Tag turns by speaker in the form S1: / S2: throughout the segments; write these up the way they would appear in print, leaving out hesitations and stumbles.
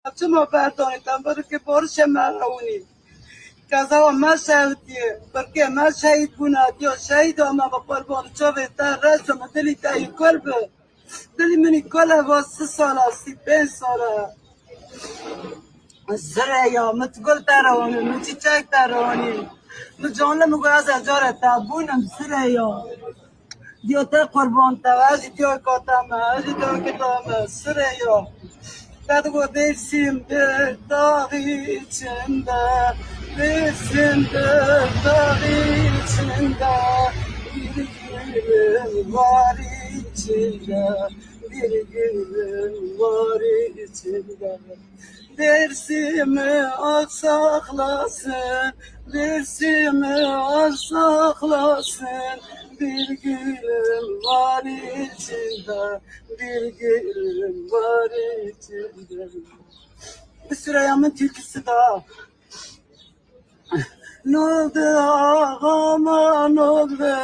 S1: ما بردانیدم برای که بارش مرونی کذا ما شهیدیه برکه ما شهید بوناد یا شهید ما با قربان چا بهتر رسم دلی تایی کل به دلی منی کل واسه ساله 35 ساله سریا متقول تراني متشاك تراني مجان لما قاعد أجار تابونم سریا دیوته قربان تواجی دیو کاتم اجی دیو کتام سریا Kadgo dersimde dağ içinde, dersimde dağ içinde, bir gülüm var içinde, bir gülüm var içinde. Dersimi al saklasın, dersimi al saklasın, bir gülüm var içinde, bir gülüm var içinde. Bir Süreyya'mın türküsü daha. Ne oldu ağama ne oldu,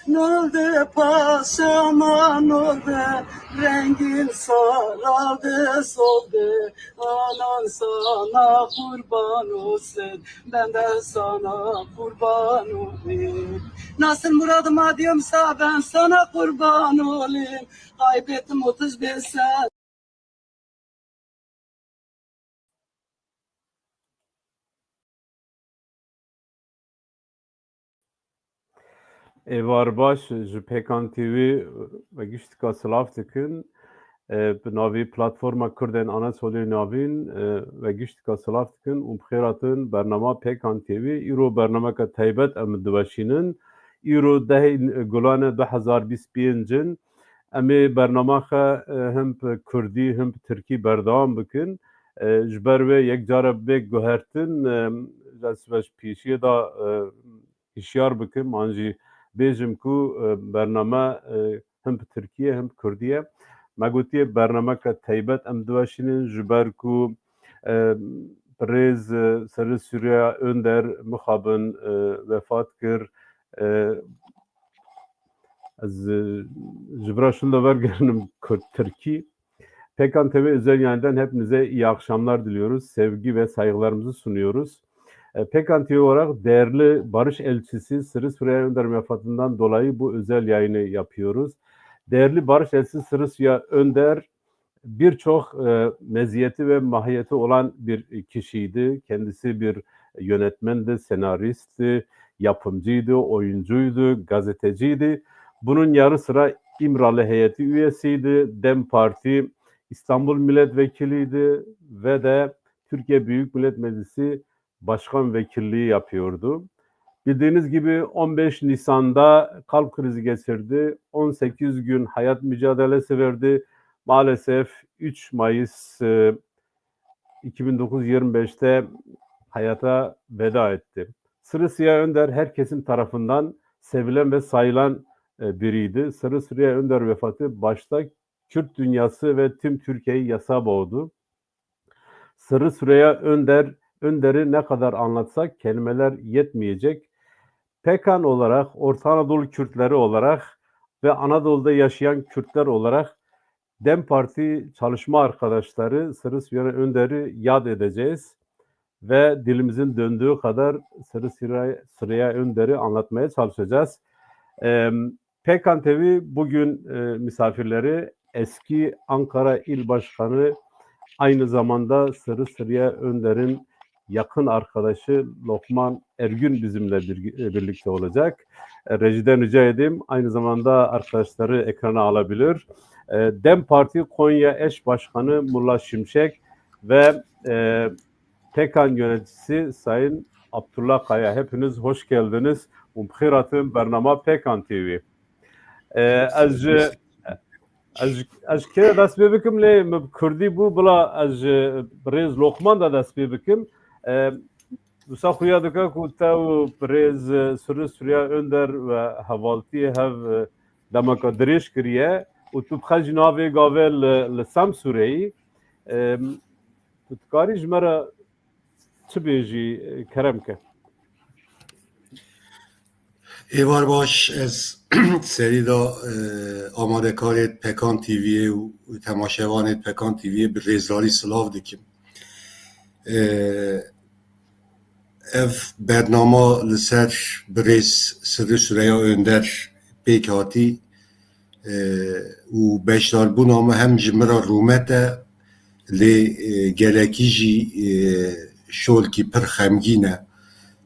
S1: ne oldu paşama ne oldu, rengin sarardı soldu, anan sana kurban olsun, ben de sana kurban olayım. Nasıl muradıma diyorsa ben sana kurban olayım, kaybettim 35 sene.
S2: Evar baş ji Pekan TV ve giştika silav dikin bi navî platforma Kurden ana solê navîn ve giştika silav dikin û bixêratin bernama Pekan TV îro bernameka taybet em diweşînin îro dehê gulan 2025 em ê bernama xwe him bi Kurdî him bi Tirkî berdewam bikin ji ber wê yek care bê guhertin ji pêşiyê da hişyar bikim an jî bêjim ku bername him bi Tirkiye him bi Kurdiye me gotiye bernameka taybet em diweşînin ji ber ku rêz Serê Sûriya Önder mixabin vefat kir ez ji bira şunda wergerinim Tirkî. Pekan TV özel yayından hepinize iyi akşamlar diliyoruz. Sevgi ve saygılarımızı sunuyoruz. Pekan TV olarak değerli barış elçisi Serê Sûriya Önder vefatından dolayı bu özel yayını yapıyoruz. Değerli barış elçisi Serê Sûriya Önder birçok meziyeti ve mahiyeti olan bir kişiydi. Kendisi bir yönetmendi, senaristti, yapımcıydı, oyuncuydu, gazeteciydi. Bunun yanı sıra İmralı heyeti üyesiydi. DEM Parti İstanbul Milletvekiliydi ve de Türkiye Büyük Millet Meclisi Başkan Vekilliği yapıyordu. Bildiğiniz gibi 15 Nisan'da kalp krizi geçirdi. 18 gün hayat mücadelesi verdi. Maalesef 3 Mayıs 2025'te hayata veda etti. Serê Sûriya Önder herkesin tarafından sevilen ve sayılan biriydi. Serê Sûriya Önder vefatı başta Kürt dünyası ve tüm Türkiye'yi yasa boğdu. Serê Sûriya Önder'i ne kadar anlatsak kelimeler yetmeyecek. Pekan olarak, Orta Anadolu Kürtleri olarak ve Anadolu'da yaşayan Kürtler olarak DEM Parti çalışma arkadaşları Serê Sûriya Önder'i yad edeceğiz ve dilimizin döndüğü kadar Serê Sûriya Önder'i anlatmaya çalışacağız. Pekan TV bugün misafirleri eski Ankara İl Başkanı, aynı zamanda Serê Sûriya Önder'in yakın arkadaşı Lokman Ergün bizimle birlikte olacak. Rejiden rica edeyim. Aynı zamanda arkadaşları ekrana alabilir. DEM Parti Konya Eş Başkanı Mulla Şimşek ve Pekan yöneticisi Sayın Abdullah Kaya. Hepiniz hoş geldiniz. Bixêratin bernama Pekan TV. Ez kê dest pê bikim lê me Kurdî bû bila ez rêz Lokman da dest pê bikim. Wisa xuya dike ku te û rêz Serê Sûriya Önder ve hevaltiyê hev demeka dirêj kiriye û tu bixwe jî navê gavê li Semsûreyî. Tu dikarî ji me re çi bêjî kerem ke?
S3: Êvar baş ez serî da amadekarê Pekan TV'ye û temaşevanê Pekan TV'ye bi rêzdarî silav dikim. ev bernama li ser birêz Sırrı Süreyya Önder pêk hatî û beşdarbûna me hem ji min re rûmet e lê gelekî jî şolkî pir xemgîn e.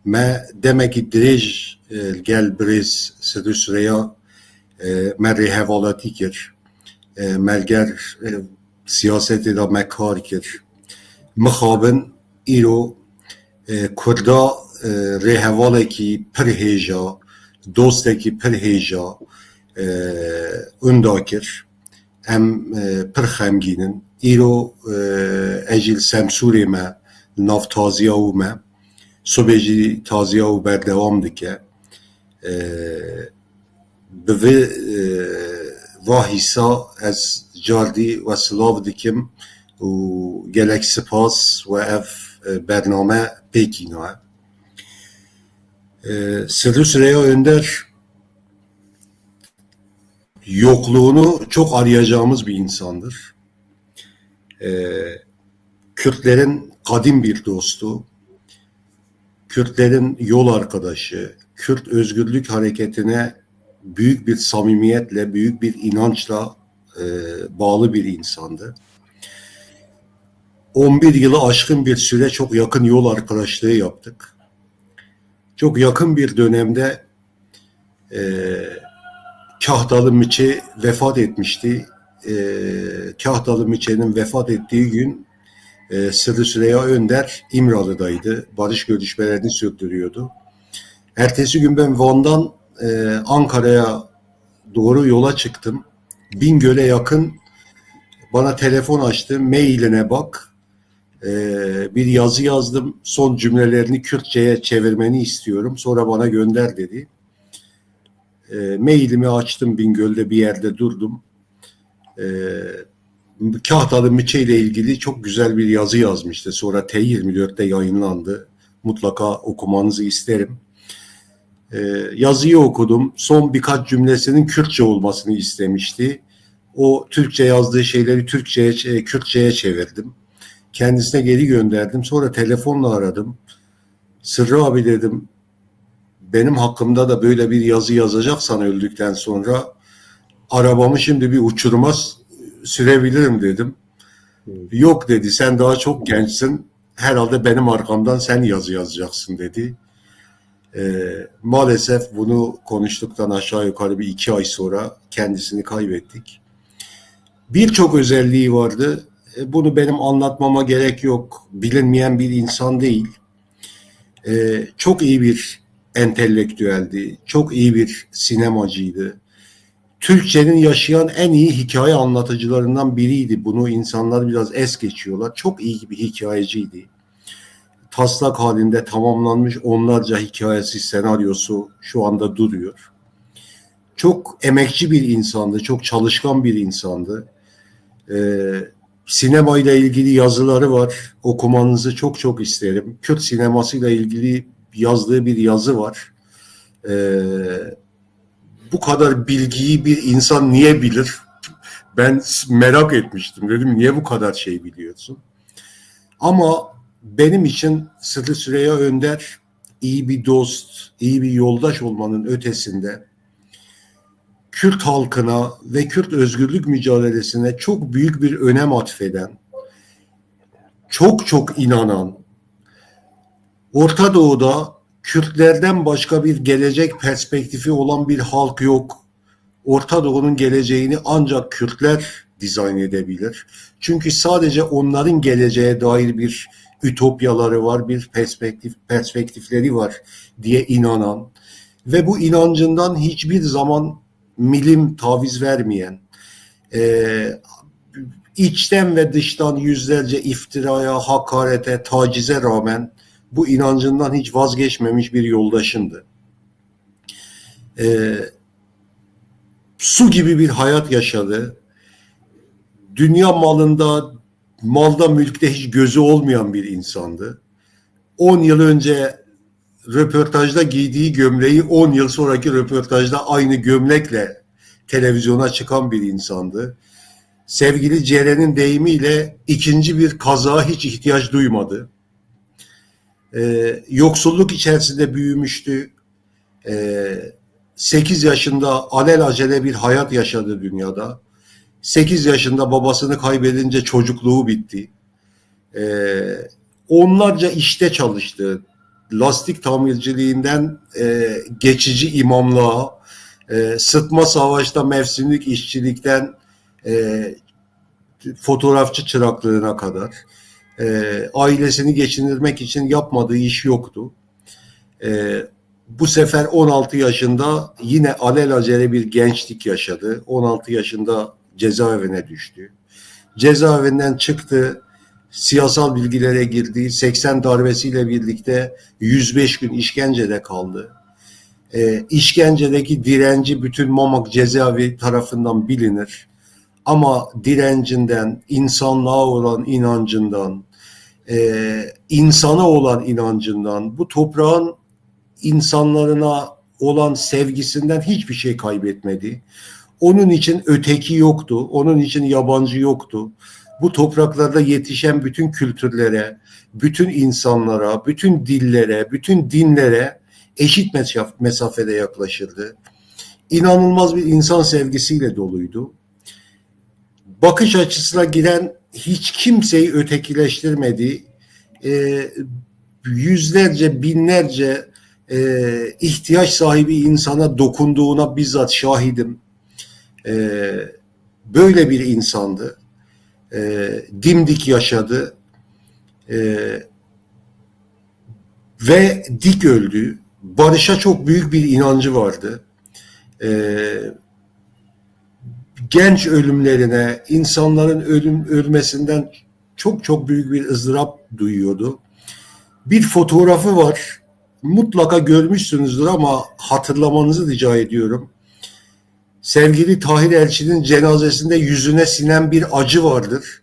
S3: Me demekî dirêj gel birêz Sırrı Süreyya me rêhevaletî kir. Melger siyasetê de me kar kir. Mixabin îro Kurda rêhevalekî pir hêja, dostekî pir hêja unda kir. Em pir xemgînin. Îro ez jî li Semsûrê me, li nav taziya û me, sobê jî taziya û berdewam dike. Bi vê va hîsa ez cardî ve silav dikim û gelek spas ve ev bername pêkîna e. Sırrı Süreyya Önder yokluğunu çok arayacağımız bir insandır. Kürtlerin kadim bir dostu, Kürtlerin yol arkadaşı, Kürt özgürlük hareketine büyük bir samimiyetle, büyük bir inançla bağlı bir insandı. 11 yılı aşkın bir süre çok yakın yol arkadaşlığı yaptık. Çok yakın bir dönemde Kahtalı Miçe vefat etmişti. Kahtalı Miçe'nin vefat ettiği gün Sırrı Süreyya Önder İmralı'daydı. Barış görüşmelerini sürdürüyordu. Ertesi gün ben Van'dan Ankara'ya doğru yola çıktım. Bingöl'e yakın bana telefon açtı. Mailine bak. Bir yazı yazdım. Son cümlelerini Kürtçe'ye çevirmeni istiyorum. Sonra bana gönder dedi. Mailimi açtım. Bingöl'de bir yerde durdum. Kahtalı Miçe ile ilgili çok güzel bir yazı yazmıştı. Sonra T24'te yayınlandı. Mutlaka okumanızı isterim. Yazıyı okudum. Son birkaç cümlesinin Kürtçe olmasını istemişti. O Türkçe yazdığı şeyleri Kürtçe'ye çevirdim. Kendisine geri gönderdim. Sonra telefonla aradım. Sırrı abi dedim, benim hakkımda da böyle bir yazı yazacaksan öldükten sonra arabamı şimdi bir uçuruma sürebilirim dedim. Yok dedi, sen daha çok gençsin. Herhalde benim arkamdan sen yazı yazacaksın dedi. Maalesef bunu konuştuktan aşağı yukarı bir 2 ay sonra kendisini kaybettik. Birçok özelliği vardı. Bunu benim anlatmama gerek yok. Bilinmeyen bir insan değil. Çok iyi bir entelektüeldi. Çok iyi bir sinemacıydı. Türkçenin yaşayan en iyi hikaye anlatıcılarından biriydi. Bunu insanlar biraz es geçiyorlar. Çok iyi bir hikayeciydi. Taslak halinde tamamlanmış onlarca hikayesi, senaryosu şu anda duruyor. Çok emekçi bir insandı. Çok çalışkan bir insandı. Sinemayla ilgili yazıları var. Okumanızı çok çok isterim. Kürt sinemasıyla ilgili yazdığı bir yazı var. Bu kadar bilgiyi bir insan niye bilir? Ben merak etmiştim. Dedim niye bu kadar şey biliyorsun? Ama benim için Sırrı Süreyya Önder iyi bir dost, iyi bir yoldaş olmanın ötesinde Kürt halkına ve Kürt özgürlük mücadelesine çok büyük bir önem atfeden, çok çok inanan, Orta Doğu'da Kürtlerden başka bir gelecek perspektifi olan bir halk yok. Orta Doğu'nun geleceğini ancak Kürtler dizayn edebilir. Çünkü sadece onların geleceğe dair bir ütopyaları var, bir perspektifleri var diye inanan ve bu inancından hiçbir zaman milim taviz vermeyen, içten ve dıştan yüzlerce iftiraya, hakarete, tacize rağmen bu inancından hiç vazgeçmemiş bir yoldaşımdı. Su gibi bir hayat yaşadı. Dünya malda mülkte hiç gözü olmayan bir insandı. 10 yıl önce röportajda giydiği gömleği 10 yıl sonraki röportajda aynı gömlekle televizyona çıkan bir insandı. Sevgili Ceren'in deyimiyle ikinci bir kazağa hiç ihtiyaç duymadı. Yoksulluk içerisinde büyümüştü. 8 yaşında alelacele bir hayat yaşadı dünyada. 8 yaşında babasını kaybedince çocukluğu bitti. Onlarca işte çalıştı. Lastik tamirciliğinden geçici imamlığa, sıtma savaşta mevsimlik işçilikten fotoğrafçı çıraklığına kadar ailesini geçindirmek için yapmadığı iş yoktu. Bu sefer 16 yaşında yine alelacele bir gençlik yaşadı. 16 yaşında cezaevine düştü. Cezaevinden çıktı, siyasal bilgilere girdi. 80 darbesiyle birlikte 105 gün işkencede kaldı. İşkencedeki direnci bütün Mamak cezaevi tarafından bilinir. Ama direncinden, insanlığa olan inancından, insana olan inancından, bu toprağın insanlarına olan sevgisinden hiçbir şey kaybetmedi. Onun için öteki yoktu, onun için yabancı yoktu. Bu topraklarda yetişen bütün kültürlere, bütün insanlara, bütün dillere, bütün dinlere eşit mesafede yaklaşırdı. İnanılmaz bir insan sevgisiyle doluydu. Bakış açısına giren hiç kimseyi ötekileştirmedi. Yüzlerce, binlerce ihtiyaç sahibi insana dokunduğuna bizzat şahidim. Böyle bir insandı. Dimdik yaşadı. Ve dik öldü. Barışa çok büyük bir inancı vardı. Genç ölümlerine, insanların ölmesinden çok çok büyük bir ızdırap duyuyordu. Bir fotoğrafı var. Mutlaka görmüşsünüzdür ama hatırlamanızı rica ediyorum. Sevgili Tahir Elçi'nin cenazesinde yüzüne sinen bir acı vardır.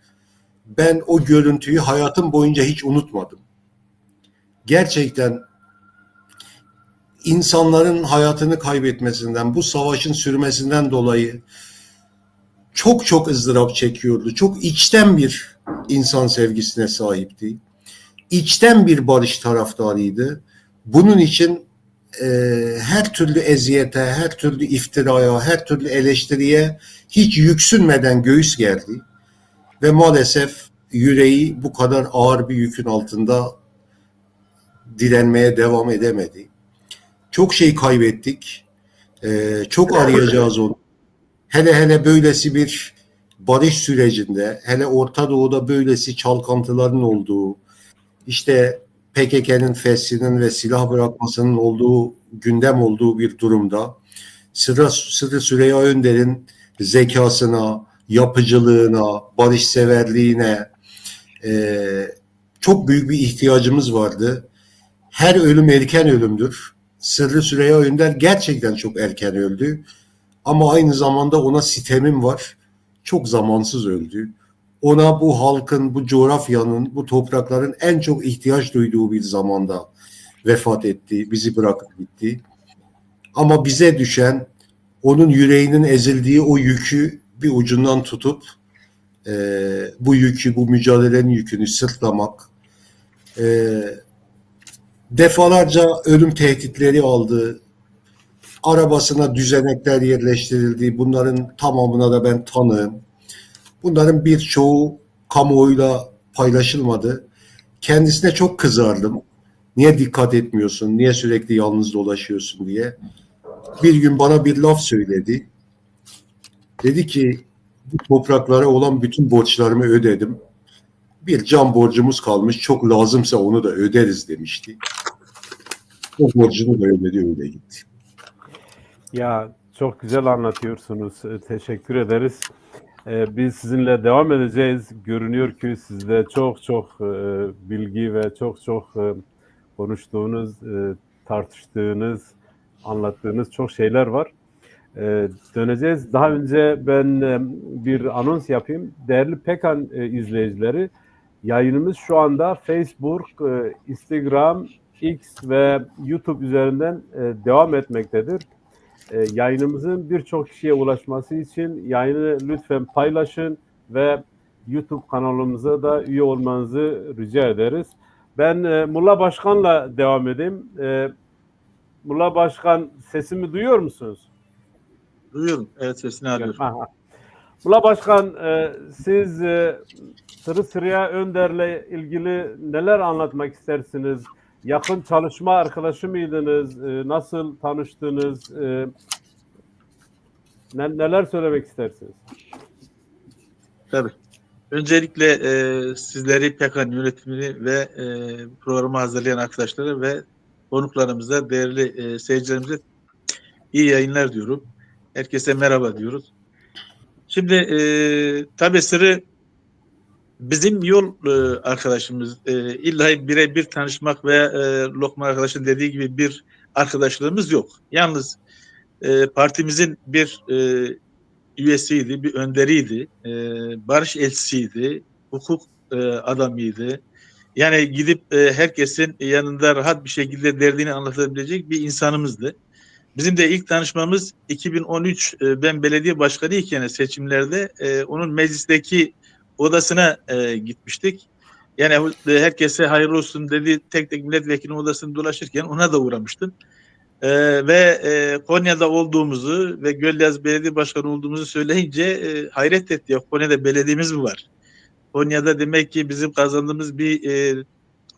S3: Ben o görüntüyü hayatım boyunca hiç unutmadım. Gerçekten insanların hayatını kaybetmesinden, bu savaşın sürmesinden dolayı çok çok ızdırap çekiyordu. Çok içten bir insan sevgisine sahipti. İçten bir barış taraftarıydı. Bunun için her türlü eziyete, her türlü iftiraya, her türlü eleştiriye hiç yüksünmeden göğüs gerdi. Ve maalesef yüreği bu kadar ağır bir yükün altında direnmeye devam edemedi. Çok şey kaybettik. Çok arayacağız onu. Hele hele böylesi bir barış sürecinde, hele Orta Doğu'da böylesi çalkantıların olduğu, işte PKK'nın feshinin ve silah bırakmasının olduğu, gündem olduğu bir durumda Sırrı Süreyya Önder'in zekasına, yapıcılığına, barışseverliğine çok büyük bir ihtiyacımız vardı. Her ölüm erken ölümdür. Sırrı Süreyya Önder gerçekten çok erken öldü. Ama aynı zamanda ona sitemim var. Çok zamansız öldü. Ona bu halkın, bu coğrafyanın, bu toprakların en çok ihtiyaç duyduğu bir zamanda vefat etti. Bizi bırakıp gitti. Ama bize düşen onun yüreğinin ezildiği o yükü bir ucundan tutup bu yükü, bu mücadelenin yükünü sırtlamak. Defalarca ölüm tehditleri aldı. Arabasına düzenekler yerleştirildi. Bunların tamamına da ben tanığım. Bunların birçoğu kamuoyuyla paylaşılmadı. Kendisine çok kızardım. Niye dikkat etmiyorsun? Niye sürekli yalnız dolaşıyorsun diye. Bir gün bana bir laf söyledi. Dedi ki bu topraklara olan bütün borçlarımı ödedim. Bir can borcumuz kalmış. Çok lazımsa onu da öderiz demişti. O borcunu da ödedi, öyle gitti.
S2: Ya çok güzel anlatıyorsunuz. Teşekkür ederiz. Biz sizinle devam edeceğiz. Görünüyor ki sizde çok çok bilgi ve çok çok konuştuğunuz, tartıştığınız, anlattığınız çok şeyler var. Döneceğiz. Daha önce ben bir anons yapayım. Değerli Pekan izleyicileri, yayınımız şu anda Facebook, Instagram, X ve YouTube üzerinden devam etmektedir. Yayınımızın birçok kişiye ulaşması için yayını lütfen paylaşın ve YouTube kanalımıza da üye olmanızı rica ederiz. Ben Mulla Başkan'la devam edeyim. Mulla Başkan, sesimi duyuyor musunuz?
S4: Duyuyorum. Evet, sesini alıyorum.
S2: Aha. Mulla Başkan, siz Sırrı Süreyya Önder'le ilgili neler anlatmak istersiniz? Yakın çalışma arkadaşı mıydınız? Nasıl tanıştınız? Neler söylemek istersiniz?
S4: Tabii. Öncelikle sizleri, PKK'nın yönetimini ve programı hazırlayan arkadaşlara ve konuklarımıza, değerli seyircilerimize iyi yayınlar diyorum. Herkese merhaba diyoruz. Şimdi tabii Sırrı bizim yol arkadaşımız. İlla birebir tanışmak veya Lokman arkadaşın dediği gibi bir arkadaşlığımız yok. Yalnız partimizin bir üyesiydi, bir önderiydi, barış elçisiydi, hukuk adamıydı. Yani gidip herkesin yanında rahat bir şekilde derdini anlatabilecek bir insanımızdı. Bizim de ilk tanışmamız 2013, ben belediye başkanıyken seçimlerde onun meclisteki odasına gitmiştik. Yani herkese hayırlı olsun dedi, tek tek milletvekilinin odasını dolaşırken ona da uğramıştım. Ve Konya'da olduğumuzu ve Gölyazı Belediye Başkanı olduğumuzu söyleyince hayret etti. Ya, Konya'da belediyemiz mi var? Konya'da demek ki bizim kazandığımız bir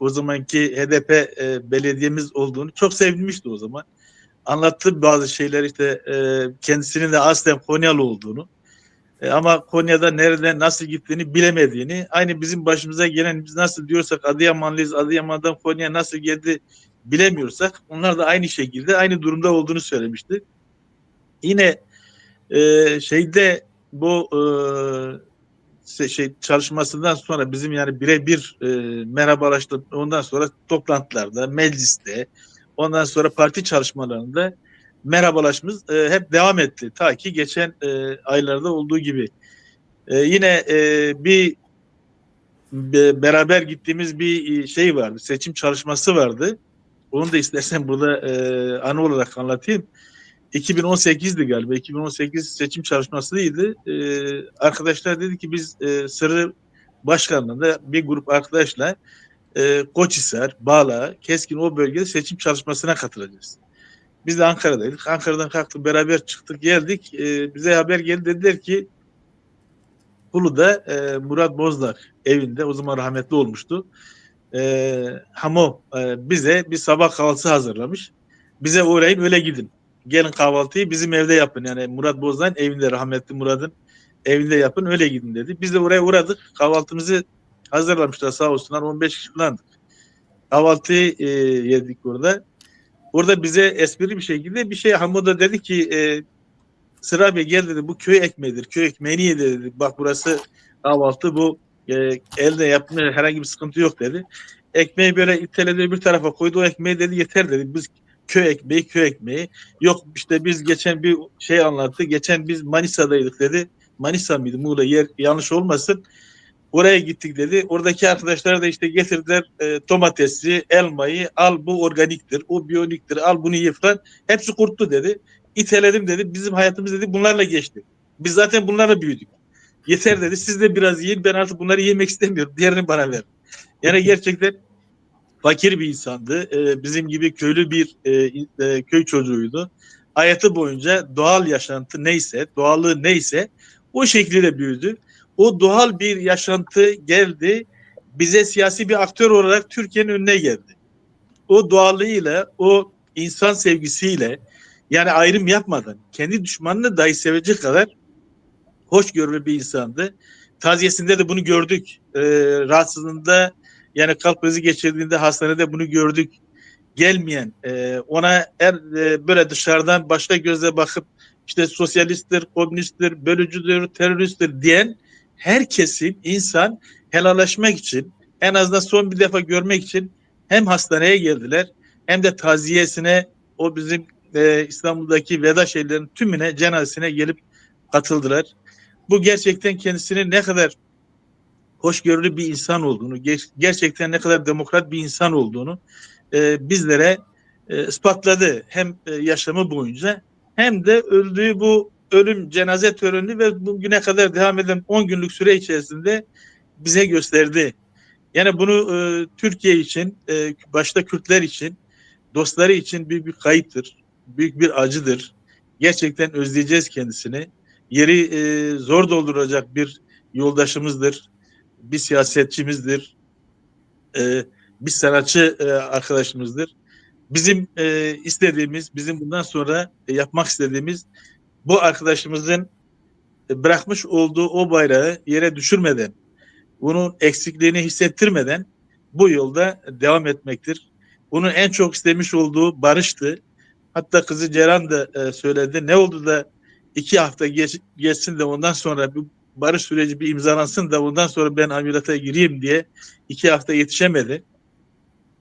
S4: o zamanki HDP belediyemiz olduğunu çok sevinmişti o zaman. Anlattı bazı şeyler, işte kendisinin de aslen Konyalı olduğunu. Ama Konya'da nerede nasıl gittiğini bilemediğini, aynı bizim başımıza gelen, biz nasıl diyorsak Adıyamanlıyız, Adıyaman'dan Konya'ya nasıl geldi bilemiyorsak onlar da aynı şekilde aynı durumda olduğunu söylemişti. Yine şeyde bu çalışmasından sonra bizim yani birebir merhabalaştık, ondan sonra toplantılarda, mecliste, ondan sonra parti çalışmalarında merhabalaşmamız hep devam etti. Ta ki geçen aylarda olduğu gibi. Yine bir beraber gittiğimiz bir şey vardı. Seçim çalışması vardı. Onu da istersen burada anı olarak anlatayım. 2018'di galiba. 2018 seçim çalışmasıydı. Arkadaşlar dedi ki biz Sırrı Başkanlığı'nda bir grup arkadaşla Koçhisar, Bağla, Keskin o bölgede seçim çalışmasına katılacağız. Biz de Ankara'daydık. Ankara'dan kalktık, beraber çıktık, geldik. Bize haber geldi, dediler ki Bolu'da Murat Bozdağ evinde, o zaman rahmetli olmuştu. Hamo bize bir sabah kahvaltısı hazırlamış. Bize uğrayın, öyle gidin. Gelin kahvaltıyı bizim evde yapın. Yani Murat Bozdağ'ın evinde, rahmetli Murat'ın evinde yapın, öyle gidin dedi. Biz de oraya uğradık. Kahvaltımızı hazırlamışlar sağ olsunlar. 15 kişi falandık. Kahvaltıyı yedik orada. Orada bize espri bir şekilde bir şey, Hamo da dedi ki Sıra abi gel dedi, bu köy ekmeğidir. Köy ekmeğini ye dedi. Bak burası kahvaltı, bu elde yapma, herhangi bir sıkıntı yok dedi. Ekmeği böyle iteledi bir tarafa koydu, o ekmeği dedi yeter dedi. Biz köy ekmeği. Yok işte biz geçen bir şey anlattı. Geçen biz Manisa'daydık dedi. Manisa mıydı? Muğla, yer yanlış olmasın. Oraya gittik dedi. Oradaki arkadaşlar da işte getirdiler domatesi, elmayı, al bu organiktir, o biyoniktir, al bunu ye falan. Hepsi kurttu dedi. İteledim dedi. Bizim hayatımız dedi bunlarla geçti. Biz zaten bunlarla büyüdük. Yeter dedi. Siz de biraz yiyin. Ben artık bunları yemek istemiyorum. Diğerini bana ver. Yani gerçekten fakir bir insandı. Bizim gibi köylü bir köy çocuğuydu. Hayatı boyunca doğal yaşantı neyse, doğallığı neyse o şekilde büyüdü. O doğal bir yaşantı geldi. Bize siyasi bir aktör olarak Türkiye'nin önüne geldi. O doğallığıyla, o insan sevgisiyle, yani ayrım yapmadan kendi düşmanını dahi sevecek kadar hoşgörülü bir insandı. Taziyesinde de bunu gördük. Rahatsızlığında, yani kalp krizi geçirdiğinde hastanede bunu gördük. Gelmeyen, ona böyle dışarıdan başka gözle bakıp işte sosyalisttir, komünisttir, bölücüdür, teröristtir diyen herkesin insan helallaşmak için, en azından son bir defa görmek için hem hastaneye geldiler hem de taziyesine, o bizim İstanbul'daki veda şehirlerinin tümüne, cenazesine gelip katıldılar. Bu gerçekten kendisinin ne kadar hoşgörülü bir insan olduğunu, gerçekten ne kadar demokrat bir insan olduğunu bizlere ispatladı. Hem yaşamı boyunca hem de öldüğü bu ölüm cenaze töreni ve bugüne kadar devam eden 10 günlük süre içerisinde bize gösterdi. Yani bunu Türkiye için, başta Kürtler için, dostları için büyük bir kayıptır. Büyük bir acıdır. Gerçekten özleyeceğiz kendisini. Yeri zor dolduracak bir yoldaşımızdır. Bir siyasetçimizdir. E, Bir sanatçı arkadaşımızdır. Bizim istediğimiz, bizim bundan sonra yapmak istediğimiz bu arkadaşımızın bırakmış olduğu o bayrağı yere düşürmeden, bunun eksikliğini hissettirmeden bu yolda devam etmektir. Bunun en çok istemiş olduğu barıştı. Hatta kızı Ceren de söyledi. Ne oldu da 2 hafta geçsin de ondan sonra bir barış süreci bir imzalansın da ondan sonra ben ameliyata gireyim diye 2 hafta yetişemedi.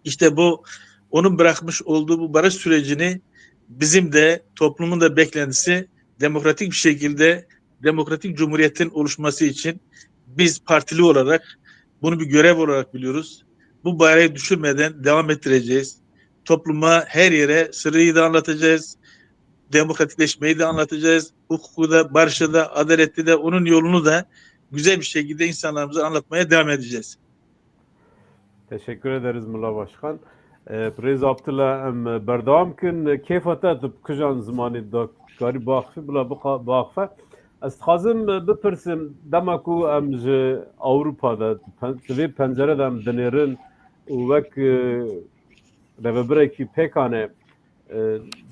S4: İşte bu onun bırakmış olduğu bu barış sürecini bizim de toplumun da beklentisi demokratik bir şekilde demokratik cumhuriyetin oluşması için biz partili olarak bunu bir görev olarak biliyoruz. Bu bayrağı düşürmeden devam ettireceğiz. Topluma her yere sırrıyı da anlatacağız. Demokratikleşmeyi de anlatacağız. Hukuku da, barışı da, adaleti de onun yolunu da güzel bir şekilde insanlarımıza anlatmaya devam edeceğiz.
S2: Teşekkür ederiz Mulla Başkan. Prez Abdullah em berdam kin keyfata tıpkıcan zamanı da gari bakfı bula bakfı. Ez xazim bipirsim dema ku em ji Avrupa'da ve pencereden denerin vek revebireki pekane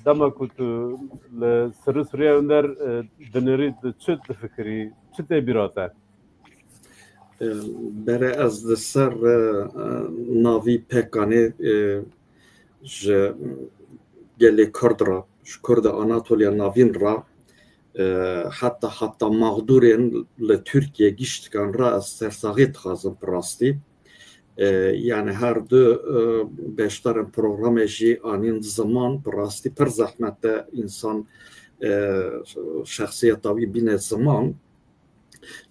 S2: dema ku tu le sırı sıraya önder deneri çıt fikri çıt ebirata.
S5: Bere ez li ser navî pekanê ji gelê Kurd ra, ji Kurda Anatolya navîn ra heta mağdurên li Tirkiye giştikan ra ez sersaxî dixwazim bi rastî. Yani her du beşdarên programê jî anîn ziman bi rastî pir zehmet te însan şexsiyeta wî bîne ziman.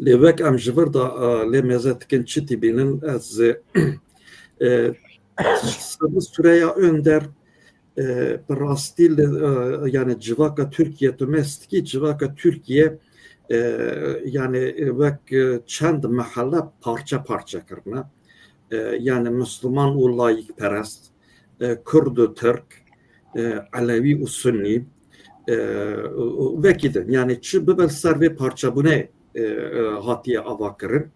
S5: Levek em ji vir da lê meze dikin çi tî bînin ez Süreyya Önder bi rastî yani civaka Türkiye tu mestikî civaka Türkiye yani vek çend mehalle parça parça kirine yani Müslüman û layıkperest Kurd û Türk Alevi û Sunni vekî din yani çi bibin ser vê parçabûnê hatiye ava kirin.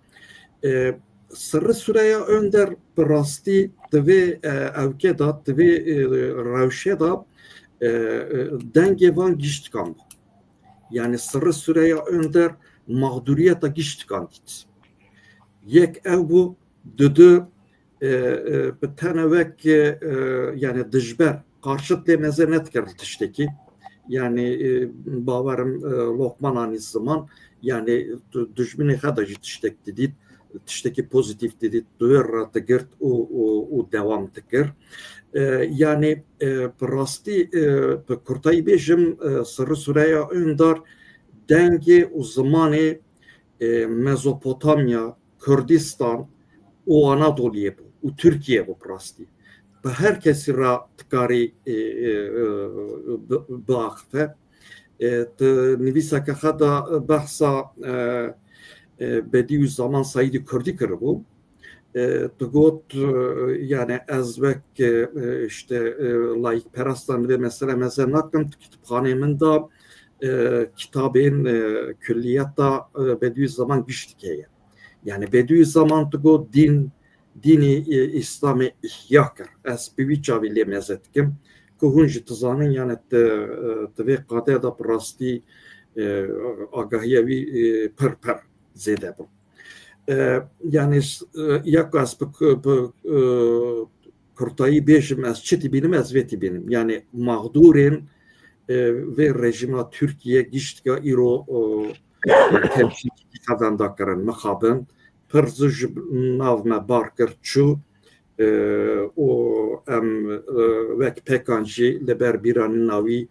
S5: Sırrı Süreyya Önder bi rastî divê evkê da divê rewşê da dengê van giştikan bû. Yani Sırrı Süreyya Önder mağduriyeta giştikan dît. Yek ev bû dudu bi tenevek yani dijber karşıt lê meze netkir tiştekî. Yani bawerim Lokman anî ziman yani dijminê xwe da jî tiştek didît tiştekî pozitif didît duêr ra digirt û dewam dikir. Yani bi rastî bi Kurtayî bêjim Sırrı Süreyya Önder dengê û zimanê Mezopotamya, Kürdistan û Anadolu'ye bû û Türkiye bû bi rastî. Bi her kesî ra dikarî biaxife. Nivîseke xwe da behsa Bediüzzaman Saîdî Kurdî kiribû. Digot yani ez vek işte layıkperestan ve mesele meze nakim kütüphanê min da kitabên külliyeta Bediüzzaman giştikê ye. Yani Bediüzzaman digot dînî İslamê ihya kir. Ez bi wî çavî lê meze dikim ku hûn jî dizanin yani di vê qadê da bi rastî agahiya wî pir zêde bû. Yani yak ez bi Kurtayî bêjim ez çi tî bînim ez vê tî bînim. Yani mağdurên vê rejima Türkiye giştika îro temsilî xevenda kirin mixabin pir ji nav me bar kir çû û em wek pekan jî li ber bîranî navî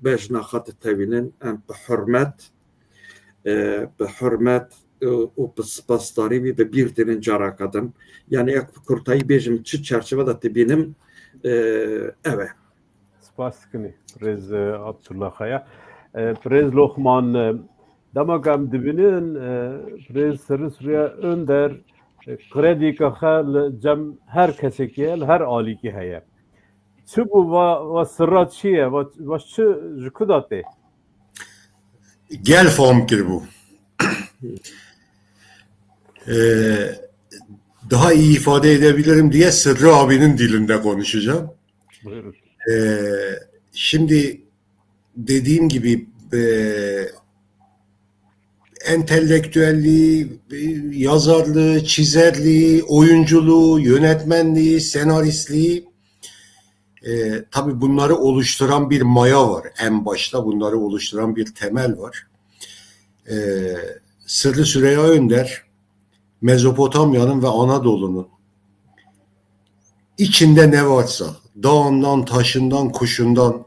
S5: bejna xwe ditewînin em bi hurmet û bi spasdarî wî bi bîr tînin caraka din. Yani ek Kurtayî bêjim çi çerçeveda dibînim ev e.
S2: Spas dikinî Prez Abdullah Xaya. Prez Lokman demek em dibînin Prez Sırrı Süreyya Önder kredi ka cem her keseki her aliki heye. Çi bu ve sırra çiye ve çi jikudate.
S3: Gel famkir bu. Daha iyi ifade edebilirim diye Sırrı abinin dilinde konuşacağım.
S2: Buyurun.
S3: Şimdi dediğim gibi entelektüelliği, yazarlığı, çizerliği, oyunculuğu, yönetmenliği, senaristliği, tabii bunları oluşturan bir maya var. En başta bunları oluşturan bir temel var. Sırrı Süreyya Önder, Mezopotamya'nın ve Anadolu'nun içinde ne varsa, dağından, taşından, kuşundan,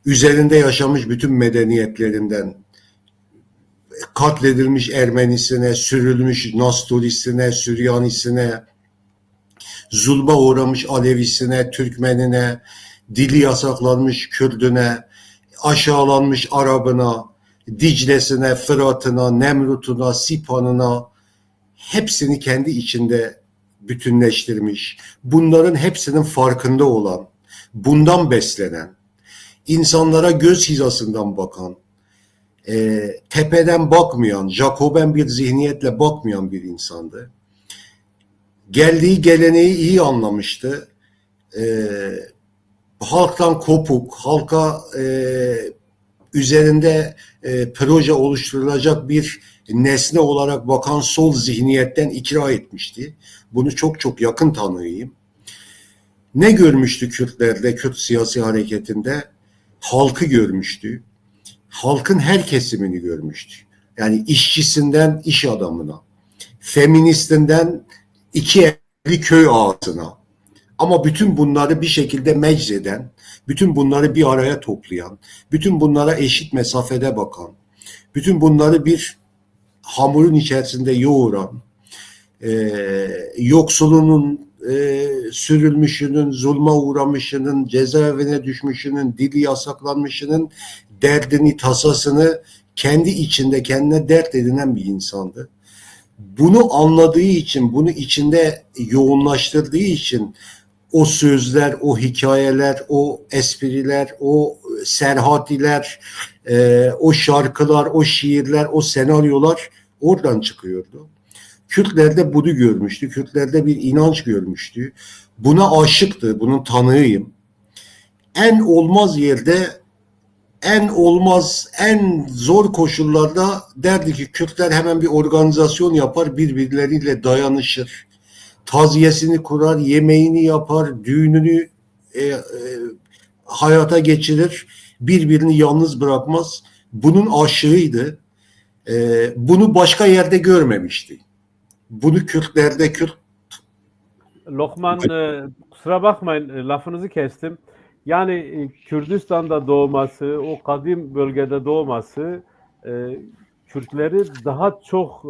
S3: üzerinde yaşamış bütün medeniyetlerinden, katledilmiş Ermenisine, sürülmüş Nasturisine, Süryanisine, zulma uğramış Alevisine, Türkmenine, dili yasaklanmış Kürdüne, aşağılanmış Arabına, Dicle'sine, Fırat'ına, Nemrut'una, Sipan'ına hepsini kendi içinde bütünleştirmiş. Bunların hepsinin farkında olan, bundan beslenen, insanlara göz hizasından bakan, tepeden bakmayan, Jacoben bir zihniyetle bakmayan bir insandı. Geldiği geleneği iyi anlamıştı. Halktan kopuk, halka üzerinde proje oluşturulacak bir nesne olarak bakan sol zihniyetten ikra etmişti. Bunu çok çok yakın tanıyayım. Ne görmüştü Kürtlerde, Kürt siyasi hareketinde? Halkı görmüştü. Halkın her kesimini görmüştü. Yani işçisinden iş adamına, feministinden iki evli köy ağasına. Ama bütün bunları bir şekilde meczeden, bütün bunları bir araya toplayan, bütün bunlara eşit mesafede bakan, bütün bunları bir hamurun içerisinde yoğuran, yoksulunun, sürülmüşünün, zulma uğramışının, cezaevine düşmüşünün, dili yasaklanmışının derdini, tasasını kendi içinde kendine dert edinen bir insandı. Bunu anladığı için, bunu içinde yoğunlaştırdığı için o sözler, o hikayeler, o espriler, o serhatiler, o şarkılar, o şiirler, o senaryolar oradan çıkıyordu. Kürtlerde bunu görmüştü. Kürtlerde bir inanç görmüştü. Buna aşıktı. Bunun tanığıyım. En olmaz yerde, en olmaz, en zor koşullarda derdi ki Kürtler hemen bir organizasyon yapar, birbirleriyle dayanışır. Taziyesini kurar, yemeğini yapar, düğününü hayata geçirir. Birbirini yalnız bırakmaz. Bunun aşığıydı. Bunu başka yerde görmemişti. Bunu Kürtlerde,
S2: Lokman kusura bakmayın lafınızı kestim. Yani Kürdistan'da doğması, o kadim bölgede doğması Kürtleri daha çok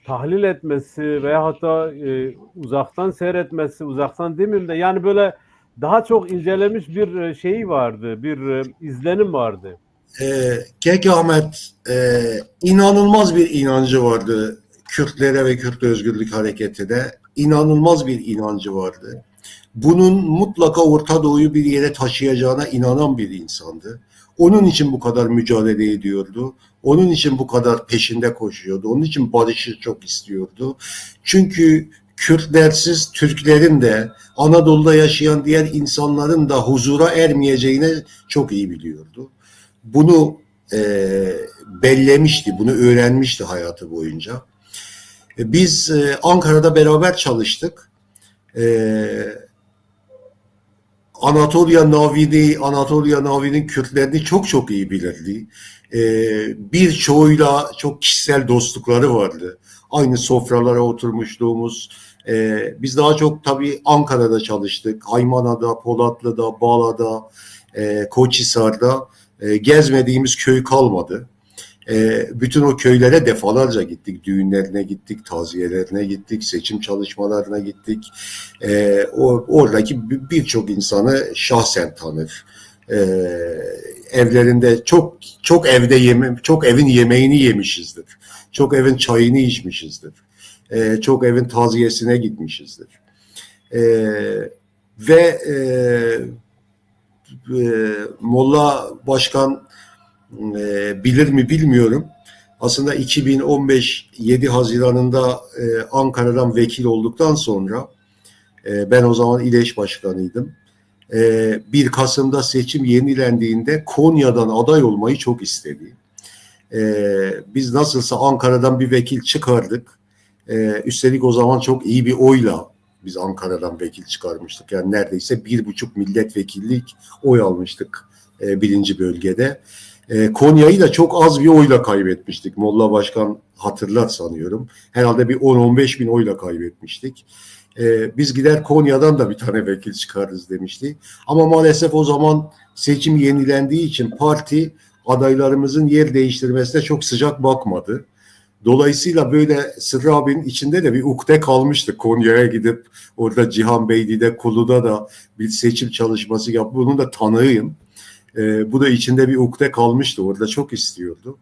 S2: tahlil etmesi veya hatta uzaktan seyretmesi, uzaktan demeyeyim de yani böyle daha çok incelemiş bir şeyi vardı, bir izlenim vardı.
S3: Kek Ahmet inanılmaz bir inancı vardı Kürtlere ve Kürt Özgürlük Hareketi'ne. İnanılmaz bir inancı vardı. Bunun mutlaka Orta Doğu'yu bir yere taşıyacağına inanan bir insandı. Onun için bu kadar mücadele ediyordu. Onun için bu kadar peşinde koşuyordu. Onun için barışı çok istiyordu. Çünkü Kürtlersiz Türklerin de Anadolu'da yaşayan diğer insanların da huzura ermeyeceğini çok iyi biliyordu. Bunu bellemişti, bunu öğrenmişti hayatı boyunca. Biz Ankara'da beraber çalıştık. Anatolia Navi'nin Kürtlerini çok çok iyi bilirdi. Birçoğuyla çok kişisel dostlukları vardı. Aynı sofralara oturmuşluğumuz. Biz daha çok tabii Ankara'da çalıştık. Aymana'da, Polatlı'da, Bala'da, Koçhisar'da gezmediğimiz köy kalmadı. Bütün o köylere defalarca gittik. Düğünlerine gittik, taziyelerine gittik, seçim çalışmalarına gittik. Oradaki birçok insanı şahsen tanır. Evlerinde çok evin yemeğini yemişizdir. Çok evin çayını içmişizdir. çok evin taziyesine gitmişizdir. Ve Molla Başkan bilir mi bilmiyorum. Aslında 2015 7 Haziran'ında Ankara'dan vekil olduktan sonra ben o zaman İLEŞ Başkanıydım. 1 Kasım'da seçim yenilendiğinde Konya'dan aday olmayı çok istedi. Biz nasılsa Ankara'dan bir vekil çıkardık. Üstelik o zaman çok iyi bir oyla biz Ankara'dan vekil çıkarmıştık. Yani neredeyse 1,5 milletvekillik oy almıştık 1. bölgede. Konya'yı da çok az bir oyla kaybetmiştik. Molla Başkan hatırlar sanıyorum. Herhalde bir 10-15 bin oyla kaybetmiştik. Biz gider Konya'dan da bir tane vekil çıkarırız demişti. Ama maalesef o zaman seçim yenilendiği için parti adaylarımızın yer değiştirmesine çok sıcak bakmadı. Dolayısıyla böyle Sırrı abinin içinde de bir ukde kalmıştı. Konya'ya gidip orada Cihan Beyli'de, Kulu'da da bir seçim çalışması yap. Bunun da tanığıyım. Bu da içinde bir ukde kalmıştı. Orada çok istiyordu.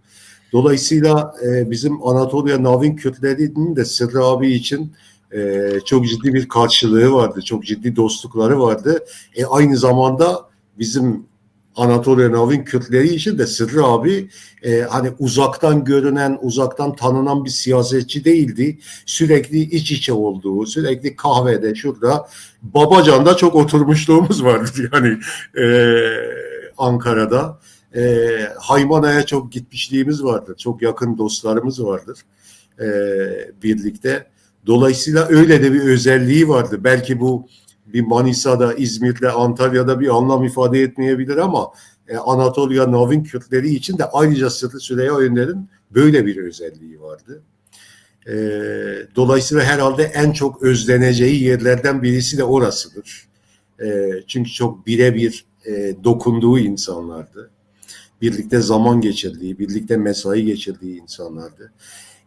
S3: Dolayısıyla bizim Anatolia Navin Kürtlerinin de Sırrı abi için çok ciddi bir karşılığı vardı. Çok ciddi dostlukları vardı. Aynı zamanda bizim Anatolia Navin Kürtleri için de Sırrı abi hani uzaktan görünen, uzaktan tanınan bir siyasetçi değildi. Sürekli iç içe olduğu, sürekli kahvede, şurada, Babacan'da çok oturmuşluğumuz vardı yani Ankara'da. Haymana'ya çok gitmişliğimiz vardır. Çok yakın dostlarımız vardır birlikte. Dolayısıyla öyle de bir özelliği vardı. Belki bu bir Manisa'da, İzmir'de, Antalya'da bir anlam ifade etmeyebilir ama Anatolia Navin Kürtleri için de ayrıca Sırrı Süreyya Önder'in böyle bir özelliği vardı. Dolayısıyla herhalde en çok özleneceği yerlerden birisi de orasıdır. Çünkü çok birebir dokunduğu insanlardı. Birlikte zaman geçirdiği, birlikte mesai geçirdiği insanlardı.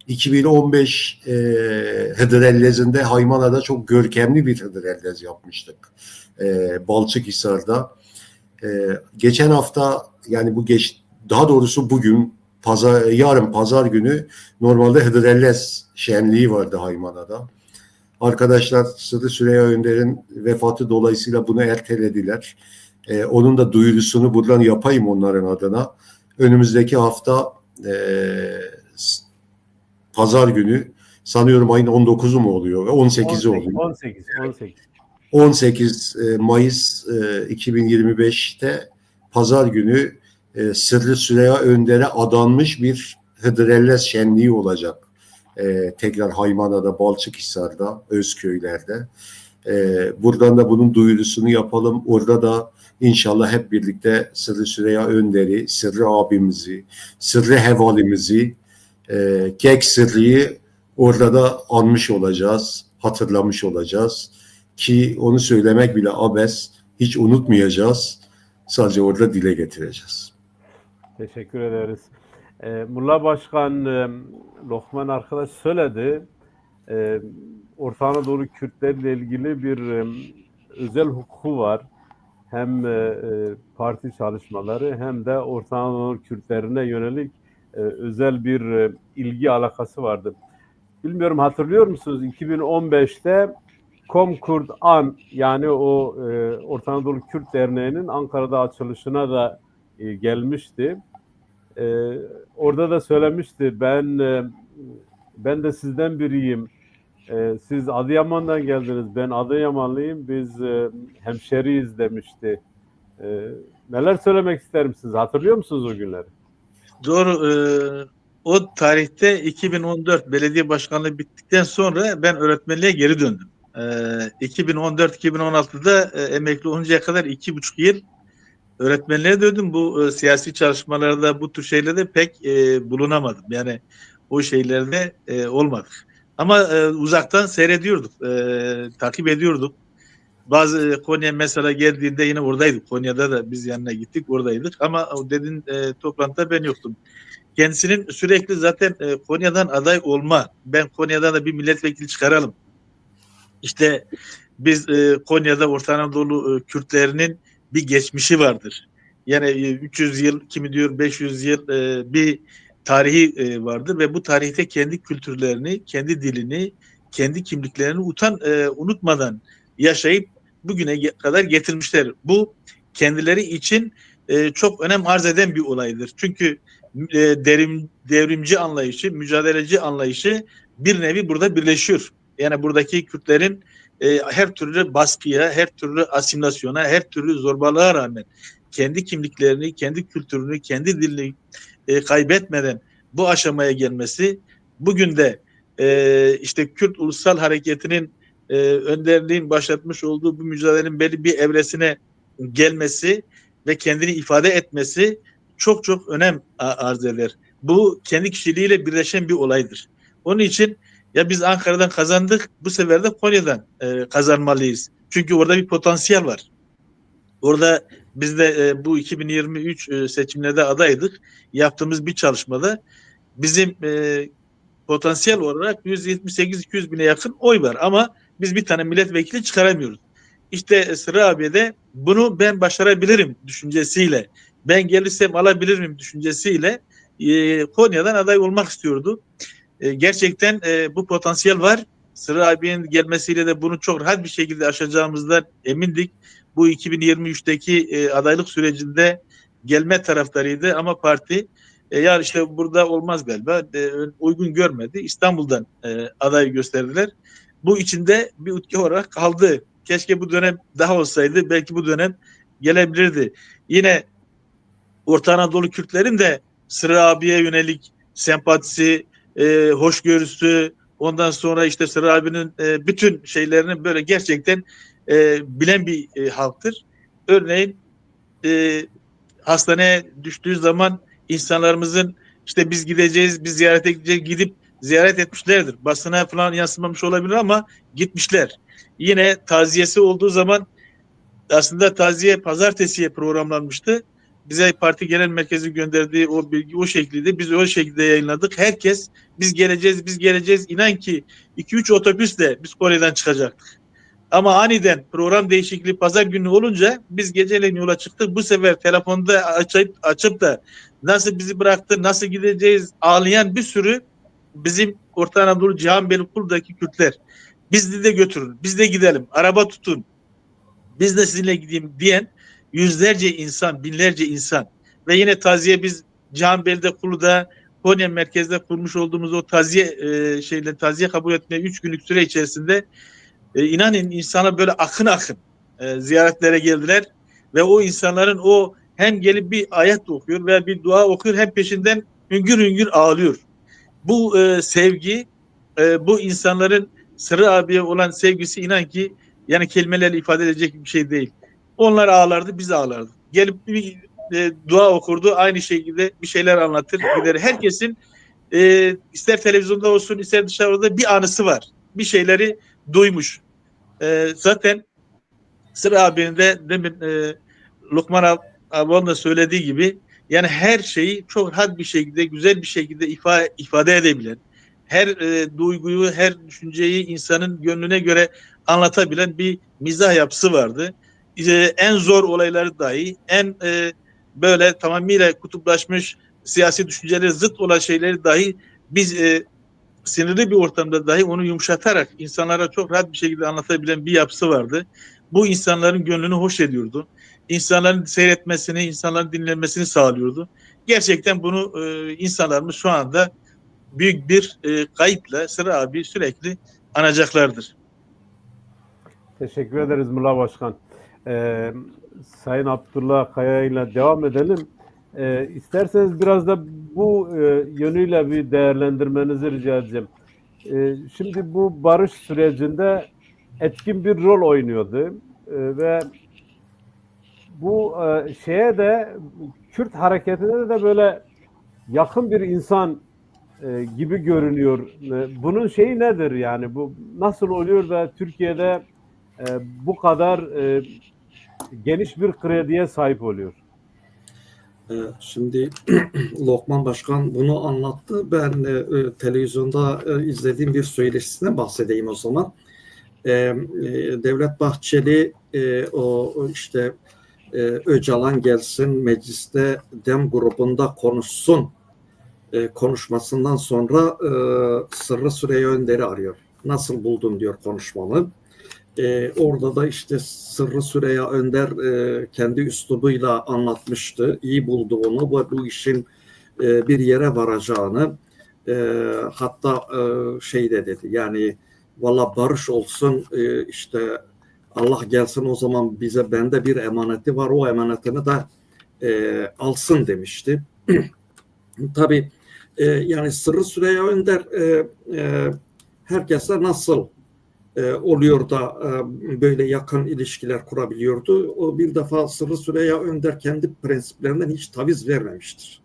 S3: 2015 Hıdrellez'inde Haymana'da çok görkemli bir Hıdrellez yapmıştık. Balçıkhisar'da. Geçen hafta yani daha doğrusu bugün yarın pazar günü normalde Hıdrellez şenliği vardı Haymana'da. Arkadaşlar Sırrı Süreyya Önder'in vefatı dolayısıyla bunu ertelediler. Onun da duyurusunu buradan yapayım onların adına. Önümüzdeki hafta pazar günü sanıyorum ayın 19'u mu oluyor? 18'i oluyor. 18 Mayıs 2025'te pazar günü Sırrı Süreyya Önder'e adanmış bir Hıdrellez şenliği olacak. Tekrar Haymana'da, Balçıkhisar'da, Özköylerde. Buradan da bunun duyurusunu yapalım. Orada da İnşallah hep birlikte Sırrı Süreyya Önder'i, Sırrı abimizi, Sırrı Hevalimizi, Kek Sırrı'yı orada da anmış olacağız, hatırlamış olacağız. Ki onu söylemek bile abes, hiç unutmayacağız. Sadece orada dile getireceğiz.
S2: Teşekkür ederiz. Mulla Başkan, Lokman arkadaş söyledi. Orta Anadolu Kürtlerle ilgili bir özel hukuku var. Hem parti çalışmaları hem de Orta Anadolu Kürtlerine yönelik özel bir ilgi alakası vardı. Bilmiyorum hatırlıyor musunuz? 2015'te Komkurt-An yani o Orta Anadolu Kürt Derneği'nin Ankara'da açılışına da gelmişti. Orada da söylemişti ben de sizden biriyim. Siz Adıyaman'dan geldiniz. Ben Adıyamanlıyım. Biz hemşeriyiz demişti. Neler söylemek ister misiniz? Hatırlıyor musunuz o günleri?
S4: Doğru. O tarihte 2014 belediye başkanlığı bittikten sonra ben öğretmenliğe geri döndüm. 2014-2016'da emekli oluncaya kadar 2,5 yıl öğretmenliğe döndüm. Bu siyasi çalışmalarda bu tür şeylerde pek bulunamadım. Yani o şeylerde olmadık. Ama uzaktan seyrediyorduk, takip ediyorduk. Bazı Konya mesela geldiğinde yine oradaydık. Konya'da da biz yanına gittik, oradaydık. Ama o dediğin toplantıda ben yoktum. Kendisinin sürekli zaten Konya'dan aday olma, ben Konya'dan da bir milletvekili çıkaralım. İşte biz Konya'da Orta Anadolu Kürtlerinin bir geçmişi vardır. Yani 300 yıl, kimi diyor 500 yıl bir tarihi vardır ve bu tarihte kendi kültürlerini, kendi dilini, kendi kimliklerini unutmadan yaşayıp bugüne kadar getirmişler. Bu kendileri için çok önem arz eden bir olaydır. Çünkü devrimci anlayışı, mücadeleci anlayışı bir nevi burada birleşiyor. Yani buradaki Kürtlerin her türlü baskıya, her türlü asimilasyona, her türlü zorbalığa rağmen kendi kimliklerini, kendi kültürünü, kendi dilini kaybetmeden bu aşamaya gelmesi, bugün de işte Kürt Ulusal Hareketi'nin önderliğin başlatmış olduğu bu mücadelenin belli bir evresine gelmesi ve kendini ifade etmesi çok çok önem arz eder. Bu kendi kişiliğiyle birleşen bir olaydır. Onun için ya biz Ankara'dan kazandık, bu sefer de Konya'dan kazanmalıyız. Çünkü orada bir potansiyel var. Orada biz de bu 2023 seçimlerde adaydık. Yaptığımız bir çalışmada bizim potansiyel olarak 178-200 bine yakın oy var ama biz bir tane milletvekili çıkaramıyoruz. İşte Sırrı abi de bunu ben başarabilirim düşüncesiyle, ben gelirsem alabilirim düşüncesiyle Konya'dan aday olmak istiyordu. Gerçekten bu potansiyel var. Sırrı abinin gelmesiyle de bunu çok rahat bir şekilde aşacağımızdan emindik. Bu 2023'teki adaylık sürecinde gelme taraftarıydı ama parti ya işte burada olmaz galiba, uygun görmedi. İstanbul'dan aday gösterdiler. Bu içinde bir utku olarak kaldı. Keşke bu dönem daha olsaydı, belki bu dönem gelebilirdi. Yine Orta Anadolu Kürtlerin de Sırrı abiye yönelik sempatisi, hoşgörüsü, ondan sonra işte Sırrı abinin bütün şeylerini böyle gerçekten bilen bir halktır. Örneğin hastaneye düştüğü zaman insanlarımızın işte biz gideceğiz, biz ziyarete gideceğiz, gidip ziyaret etmişlerdir. Basına falan yansımamış olabilir ama gitmişler. Yine taziyesi olduğu zaman aslında taziye pazartesiye programlanmıştı. Bize parti genel merkezi gönderdiği o bilgi o şekilde, biz o şekilde yayınladık. Herkes biz geleceğiz. İnan ki 2-3 otobüsle biz Kore'den çıkacaktık. Ama aniden program değişikliği pazar günü olunca biz geceleyin yola çıktık. Bu sefer telefonda açıp da nasıl bizi bıraktı, nasıl gideceğiz ağlayan bir sürü bizim Orta Anadolu Cihanbeylikulu'daki Kürtler. Bizi de götürün, biz de gidelim, araba tutun, biz de sizinle gideyim diyen yüzlerce insan, binlerce insan. Ve yine taziye biz Cihanbeylikulu'da Konya merkezde kurmuş olduğumuz o taziye kabul etmeye 3 günlük süre içerisinde inanın insana böyle akın ziyaretlere geldiler ve o insanların o hem gelip bir ayet okuyor veya bir dua okuyor hem peşinden hüngür hüngür ağlıyor. Bu sevgi, bu insanların Sırrı abiye olan sevgisi inan ki yani kelimelerle ifade edecek bir şey değil. Onlar ağlardı, biz ağlardık. Gelip bir dua okurdu, aynı şekilde bir şeyler anlatır gider. Herkesin ister televizyonda olsun ister dışarıda bir anısı var. Bir şeyleri duymuş. Zaten Sırrı abinin de demin Lokman abinin de söylediği gibi yani her şeyi çok rahat bir şekilde, güzel bir şekilde ifade edebilen, her duyguyu, her düşünceyi insanın gönlüne göre anlatabilen bir mizah yapısı vardı. En zor olayları dahi, en böyle tamamıyla kutuplaşmış siyasi düşüncelere zıt olan şeyleri dahi biz sinirli bir ortamda dahi onu yumuşatarak insanlara çok rahat bir şekilde anlatabilen bir yapısı vardı. Bu insanların gönlünü hoş ediyordu. İnsanların seyretmesini, insanların dinlenmesini sağlıyordu. Gerçekten bunu insanlarımız şu anda büyük bir kayıpla Sırrı abi sürekli anacaklardır.
S2: Teşekkür ederiz Mullah Başkan. Sayın Abdullah Kaya ile devam edelim. İsterseniz biraz da bu yönüyle bir değerlendirmenizi rica edeceğim. Şimdi bu barış sürecinde etkin bir rol oynuyordu ve bu şeye de Kürt hareketine de böyle yakın bir insan gibi görünüyor. Bunun şeyi nedir yani? Bu nasıl oluyor da Türkiye'de bu kadar geniş bir krediye sahip oluyor?
S5: Şimdi Lokman Başkan bunu anlattı. Ben televizyonda izlediğim bir söyleşisinden bahsedeyim o zaman. Devlet Bahçeli o işte Öcalan gelsin mecliste dem grubunda konuşsun konuşmasından sonra Sırrı Süreyya Önder'i arıyor. Nasıl buldun diyor konuşmamı. Orada da işte Sırrı Süreyya Önder kendi üslubuyla anlatmıştı. İyi bulduğunu ve bu işin bir yere varacağını, hatta şey de dedi, yani valla barış olsun, işte Allah gelsin o zaman bize, bende bir emaneti var, o emanetini de alsın demişti. Tabii yani Sırrı Süreyya Önder herkese nasıl oluyor da böyle yakın ilişkiler kurabiliyordu? O bir defa Sırrı Süreyya Önder kendi prensiplerinden hiç taviz vermemiştir.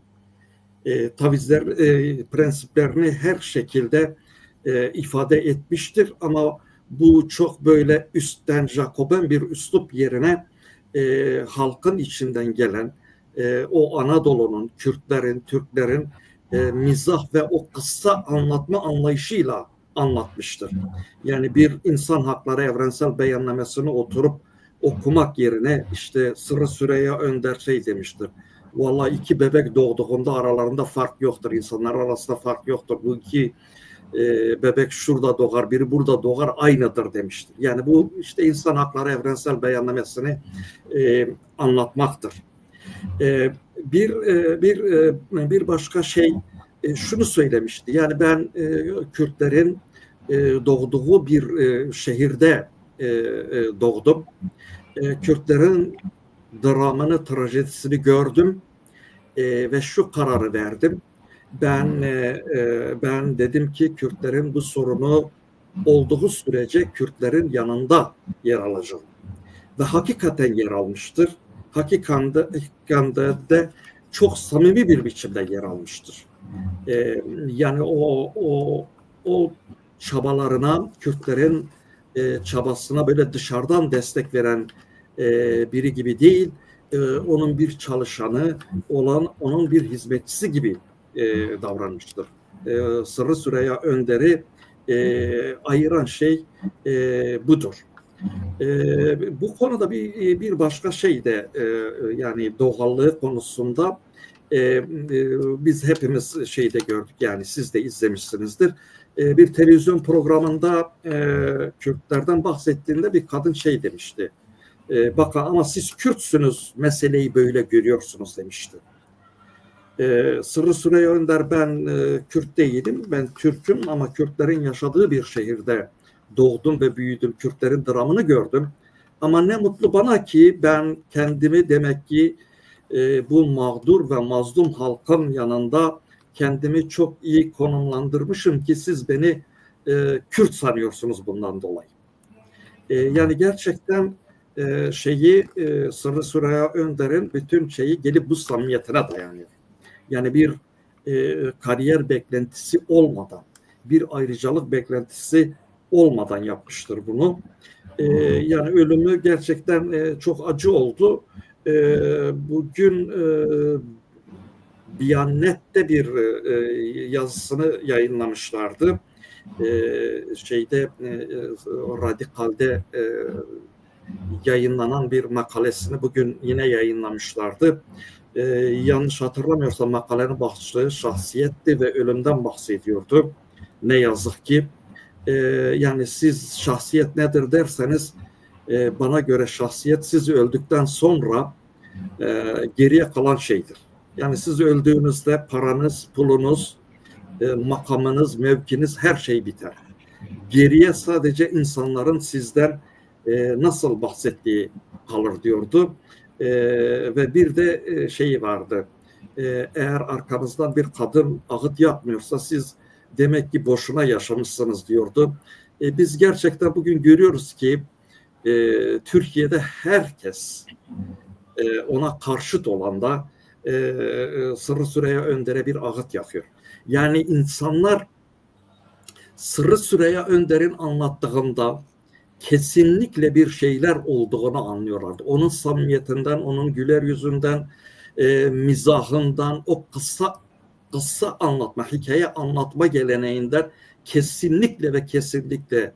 S5: Prensiplerini her şekilde ifade etmiştir ama bu çok böyle üstten Jacoben bir üslup yerine halkın içinden gelen o Anadolu'nun, Kürtlerin, Türklerin mizah ve o kıssa anlatma anlayışıyla anlatmıştır. Yani bir insan hakları evrensel beyannamesini oturup okumak yerine işte Sırrı Süreyya Önder şey demiştir. Vallahi iki bebek doğduğunda aralarında fark yoktur. İnsanlar arasında fark yoktur. Bu iki bebek şurada doğar, biri burada doğar, aynıdır demiştir. Yani bu işte insan hakları evrensel beyannamesini anlatmaktır. Bir başka şey şunu söylemişti. Yani ben Kürtlerin doğduğu bir şehirde doğdum. Kürtlerin dramını, trajedisini gördüm ve şu kararı verdim. Ben dedim ki Kürtlerin bu sorunu olduğu sürece Kürtlerin yanında yer alacağım. Ve hakikaten yer almıştır. Hakikaten de çok samimi bir biçimde yer almıştır. Yani o çabalarına, Kürtlerin çabasına böyle dışarıdan destek veren biri gibi değil, onun bir çalışanı olan, onun bir hizmetçisi gibi davranmıştır. Sırrı Süreyya Önder'i ayıran şey budur. Bu konuda bir başka şey de yani doğallığı konusunda biz hepimiz şeyde gördük, yani siz de izlemişsinizdir. Bir televizyon programında Kürtlerden bahsettiğinde bir kadın şey demişti. Bakın ama siz Kürtsünüz, meseleyi böyle görüyorsunuz demişti. Sırrı Süreyya Önder, ben Kürt değilim, ben Türk'üm ama Kürtlerin yaşadığı bir şehirde doğdum ve büyüdüm. Kürtlerin dramını gördüm. Ama ne mutlu bana ki ben kendimi demek ki bu mağdur ve mazlum halkın yanında kendimi çok iyi konumlandırmışım ki siz beni Kürt sanıyorsunuz bundan dolayı. Yani gerçekten Sırrı Süreyya Önder'in bütün şeyi gelip bu samimiyetine dayanıyor. Yani bir kariyer beklentisi olmadan, bir ayrıcalık beklentisi olmadan yapmıştır bunu. Yani ölümü gerçekten çok acı oldu. Bugün Biyanet'te bir yazısını yayınlamışlardı. Radikal'de yayınlanan bir makalesini bugün yine yayınlamışlardı. Yanlış hatırlamıyorsam makalenin başlığı şahsiyetti ve ölümden bahsediyordu. Ne yazık ki. Yani siz şahsiyet nedir derseniz, bana göre şahsiyet siz öldükten sonra geriye kalan şeydir. Yani siz öldüğünüzde paranız, pulunuz, makamınız, mevkiniz, her şey biter. Geriye sadece insanların sizden nasıl bahsettiği kalır diyordu. Ve bir de şeyi vardı. Eğer arkanızdan bir kadın ağıt yapmıyorsa siz demek ki boşuna yaşamışsınız diyordu. Biz gerçekten bugün görüyoruz ki Türkiye'de herkes ona karşıt olan da Sırrı Süreyya Önder'e bir ağıt yakıyor. Yani insanlar Sırrı Süreyya Önder'in anlattığında kesinlikle bir şeyler olduğunu anlıyorlardı. Onun samimiyetinden, onun güler yüzünden, mizahından, o kısa anlatma, hikaye anlatma geleneğinden kesinlikle ve kesinlikle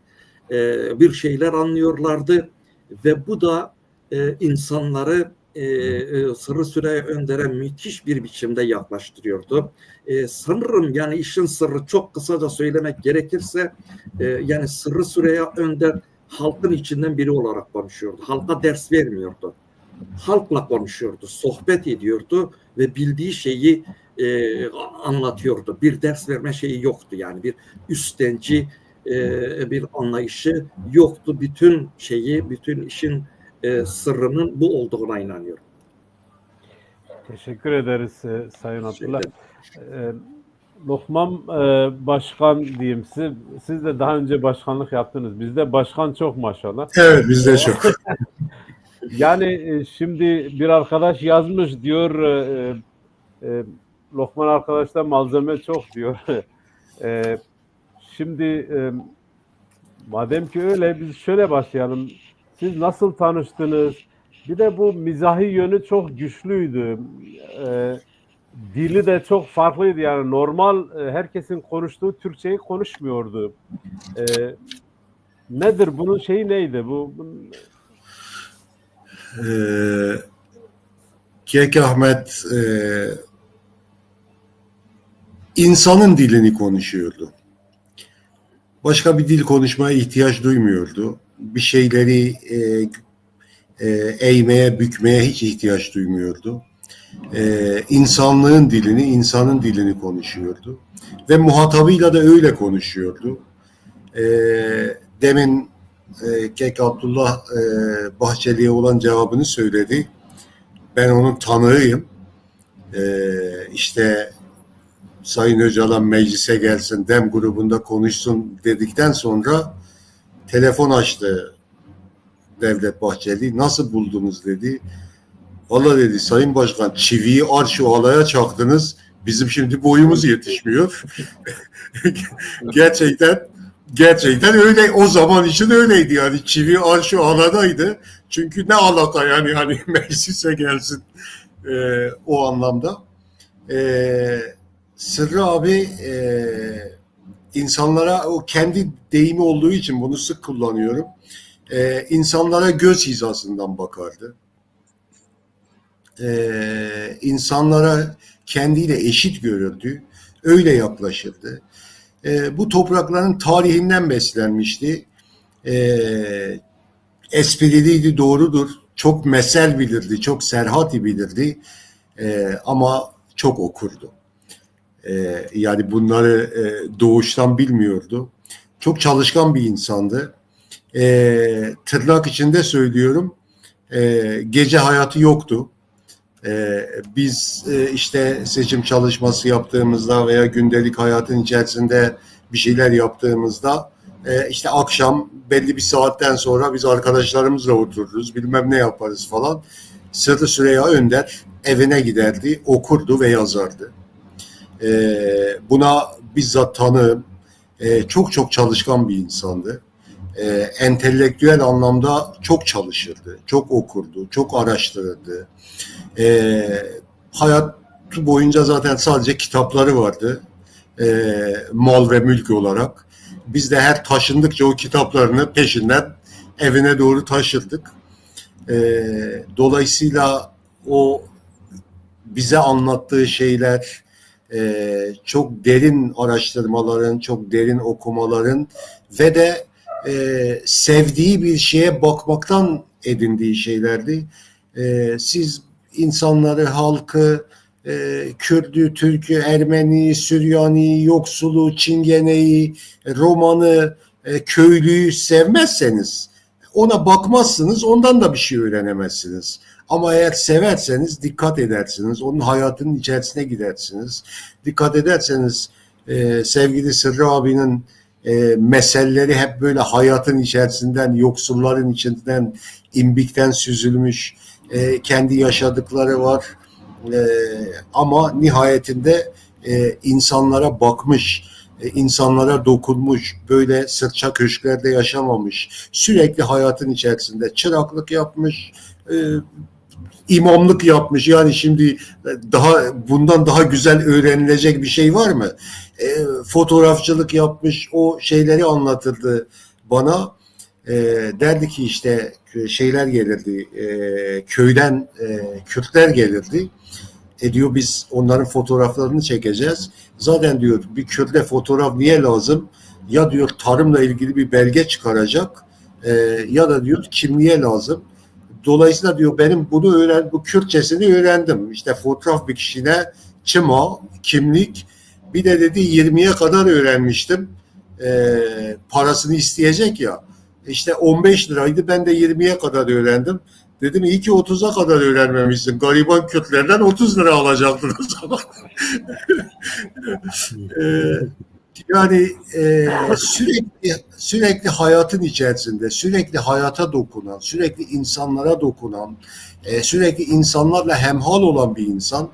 S5: bir şeyler anlıyorlardı ve bu da insanları Sırrı Süreyya Önder'e müthiş bir biçimde yaklaştırıyordu. Sanırım yani işin sırrı çok kısaca söylemek gerekirse yani Sırrı Süreyya Önder halkın içinden biri olarak konuşuyordu. Halka ders vermiyordu. Halkla konuşuyordu, sohbet ediyordu ve bildiği şeyi anlatıyordu. Bir ders verme şeyi yoktu yani bir üstenci bir anlayışı yoktu. Bütün şeyi, bütün işin sırrının bu olduğuna inanıyorum.
S2: Teşekkür ederiz Sayın Abdullah. Lokman Başkan diyeyim size. Siz de daha önce başkanlık yaptınız. Bizde başkan çok maşallah.
S3: Evet, bizde çok.
S2: Yani şimdi bir arkadaş yazmış diyor Lokman arkadaşta malzeme çok diyor. Şimdi madem ki öyle biz şöyle başlayalım. Siz nasıl tanıştınız? Bir de bu mizahi yönü çok güçlüydü. Dili de çok farklıydı yani normal herkesin konuştuğu Türkçeyi konuşmuyordu. Nedir bunun şeyi neydi bu?
S3: Kek Ahmet insanın dilini konuşuyordu. Başka bir dil konuşmaya ihtiyaç duymuyordu. Bir şeyleri eğmeye, bükmeye hiç ihtiyaç duymuyordu. İnsanlığın dilini, insanın dilini konuşuyordu. Ve muhatabıyla da öyle konuşuyordu. Demin Kek Abdullah Bahçeli'ye olan cevabını söyledi. Ben onun tanığıyım. İşte Sayın Öcalan meclise gelsin, DEM grubunda konuşsun dedikten sonra telefon açtı Devlet Bahçeli. Nasıl buldunuz dedi. Valla dedi Sayın Başkan çiviyi arş-ı alaya çaktınız. Bizim şimdi boyumuz yetişmiyor. Gerçekten öyle, o zaman için öyleydi yani çivi arş-ı aladaydı. Çünkü ne alaka yani hani meclise gelsin o anlamda. Sırrı abi insanlara o kendi deyimi olduğu için bunu sık kullanıyorum. İnsanlara göz hizasından bakardı. İnsanlara kendiyle eşit görürdü. Öyle yaklaşırdı. Bu toprakların tarihinden beslenmişti. Espriliydi, doğrudur. Çok mesel bilirdi, çok serhat-i bilirdi. Ama çok okurdu. Yani bunları doğuştan bilmiyordu. Çok çalışkan bir insandı. Tırnak içinde söylüyorum. Gece hayatı yoktu. Biz işte seçim çalışması yaptığımızda veya gündelik hayatın içerisinde bir şeyler yaptığımızda işte akşam belli bir saatten sonra biz arkadaşlarımızla otururuz, bilmem ne yaparız falan. Sırrı Süreyya Önder evine giderdi, okurdu ve yazardı. Buna bizzat tanığım. Çok çalışkan bir insandı. Entelektüel anlamda çok çalışırdı, çok okurdu, çok araştırırdı. Hayatı boyunca zaten sadece kitapları vardı. Mal ve mülk olarak. Biz de her taşındıkça o kitaplarını peşinden evine doğru taşırdık. Dolayısıyla o bize anlattığı şeyler çok derin araştırmaların, çok derin okumaların ve de sevdiği bir şeye bakmaktan edindiği şeylerdi. Siz insanları, halkı, Kürdü, Türk'ü, Ermeni, Süryani, yoksulu, Çingeneyi, Romanı, köylüyü sevmezseniz, ona bakmazsınız, ondan da bir şey öğrenemezsiniz. Ama eğer severseniz dikkat edersiniz, onun hayatının içerisine gidersiniz. Dikkat ederseniz sevgili Sırrı abinin meseleleri hep böyle hayatın içerisinden, yoksulların içinden, imbikten süzülmüş, kendi yaşadıkları var. Ama nihayetinde insanlara bakmış, insanlara dokunmuş, böyle sırça köşklerde yaşamamış, sürekli hayatın içerisinde çıraklık yapmış, imamlık yapmış. Yani şimdi bundan daha güzel öğrenilecek bir şey var mı? Fotoğrafçılık yapmış, o şeyleri anlatırdı bana. Derdi ki işte şeyler gelirdi, köyden Kürtler gelirdi. Diyor biz onların fotoğraflarını çekeceğiz. Zaten diyor bir Kürt'le fotoğraf niye lazım? Ya diyor tarımla ilgili bir belge çıkaracak ya da diyor kimliğe lazım. Dolayısıyla diyor benim bunu bu Kürtçesini öğrendim. İşte fotoğraf bir kişine çıma, kimlik, bir de dedi 20'ye kadar öğrenmiştim. Parasını isteyecek ya. İşte 15 liraydı, ben de 20'ye kadar öğrendim. Dedim iyi ki 30'a kadar öğrenmemişsin. Gariban Kürtlerden 30 lira alacaktın o zaman. Yani sürekli hayatın içerisinde, sürekli hayata dokunan, sürekli insanlara dokunan, sürekli insanlarla hemhal olan bir insan.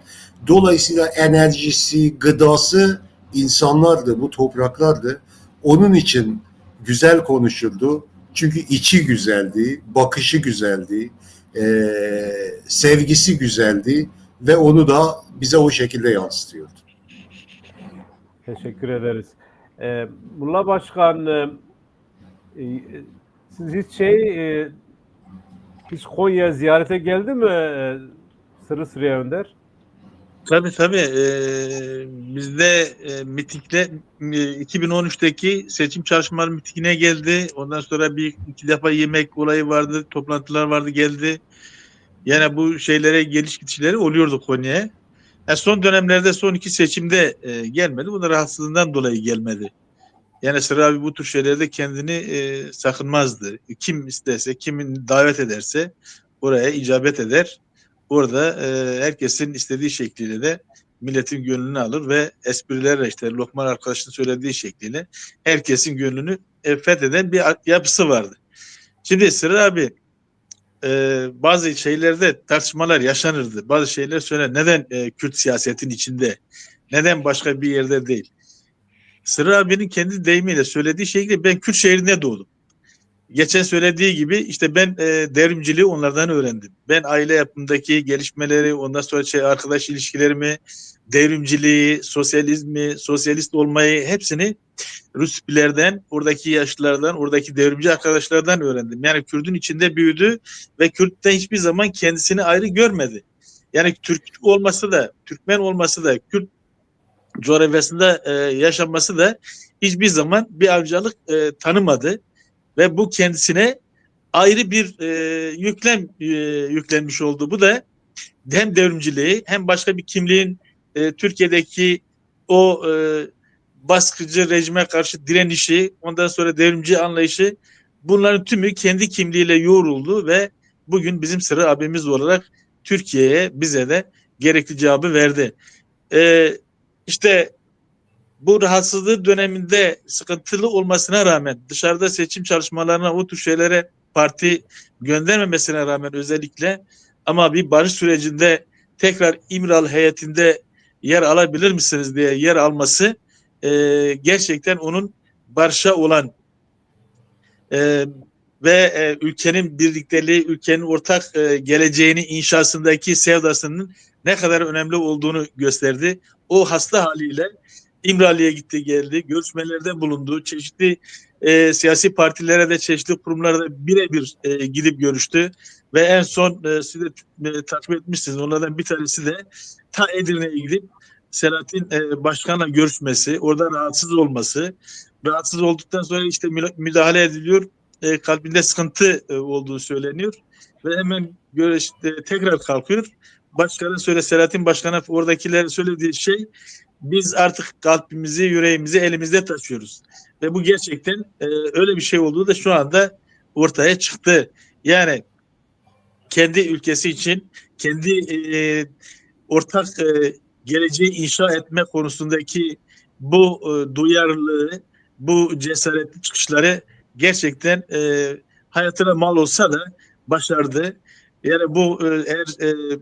S3: Dolayısıyla enerjisi, gıdası insanlardı, bu topraklardı. Onun için güzel konuşuldu. Çünkü içi güzeldi, bakışı güzeldi, sevgisi güzeldi ve onu da bize o şekilde yansıtıyordu.
S2: Teşekkür ederiz. Mullah Başkan, siz hiç Konya ziyarete geldi mi Sırrı Süreyya Önder?
S4: Tabii. Bizde mitingde 2013'teki seçim çalışmaları mitingine geldi. Ondan sonra bir iki defa yemek olayı vardı, toplantılar vardı, geldi. Yani bu şeylere geliş gidişleri oluyordu Konya'ya. Son dönemlerde son iki seçimde gelmedi. Bu da rahatsızlığından dolayı gelmedi. Yani Sırrı abi bu tür şeylerde kendini sakınmazdı. Kim isterse, kimin davet ederse oraya icabet eder. Orada herkesin istediği şekliyle de milletin gönlünü alır ve esprilerle işte Lokman arkadaşın söylediği şekliyle herkesin gönlünü fetheden bir yapısı vardı. Şimdi Sırrı abi bazı şeylerde tartışmalar yaşanırdı. Bazı şeyler söyler. Neden Kürt siyasetin içinde? Neden başka bir yerde değil? Sırrı abinin kendi deyimiyle söylediği şekilde ben Kürt şehrinde doğdum. Geçen söylediği gibi işte ben devrimciliği onlardan öğrendim. Ben aile yapımındaki gelişmeleri, ondan sonra arkadaş ilişkilerimi, devrimciliği, sosyalizmi, sosyalist olmayı hepsini Ruspilerden, oradaki yaşlılardan, oradaki devrimci arkadaşlardan öğrendim. Yani Kürt'ün içinde büyüdü ve Kürt'ten hiçbir zaman kendisini ayrı görmedi. Yani Türk olması da, Türkmen olması da, Kürt coğrafyasında yaşanması da hiçbir zaman bir ayrıcalık tanımadı. Ve bu kendisine ayrı bir yüklem yüklenmiş oldu. Bu da hem devrimciliği hem başka bir kimliğin Türkiye'deki o baskıcı rejime karşı direnişi, ondan sonra devrimci anlayışı, bunların tümü kendi kimliğiyle yoğruldu ve bugün bizim Sırrı abimiz olarak Türkiye'ye, bize de gerekli cevabı verdi. İşte bu rahatsızlığı döneminde sıkıntılı olmasına rağmen, dışarıda seçim çalışmalarına, o tür şeylere parti göndermemesine rağmen özellikle, ama bir barış sürecinde tekrar İmralı heyetinde yer alabilir misiniz diye yer alması gerçekten onun barışa olan ve ülkenin birlikteliği, ülkenin ortak geleceğini inşasındaki sevdasının ne kadar önemli olduğunu gösterdi. O hasta haliyle İmralı'ya gitti geldi, görüşmelerde bulundu, çeşitli siyasi partilere de çeşitli kurumlara da birebir gidip görüştü ve en son siz de takip etmişsiniz, onlardan bir tanesi de ta Edirne'ye gidip Selahattin Başkan'la görüşmesi, orada rahatsız olması, rahatsız olduktan sonra işte müdahale ediliyor, kalbinde sıkıntı olduğu söyleniyor ve hemen tekrar kalkıyor. Başkanın Selahattin Başkan'a oradakilerin söylediği şey, biz artık kalbimizi, yüreğimizi elimizde taşıyoruz. Ve bu gerçekten öyle bir şey olduğu da şu anda ortaya çıktı. Yani kendi ülkesi için, kendi ortak geleceği inşa etme konusundaki bu duyarlılığı, bu cesaretli çıkışları gerçekten hayatına mal olsa da başardı. Yani bu eğer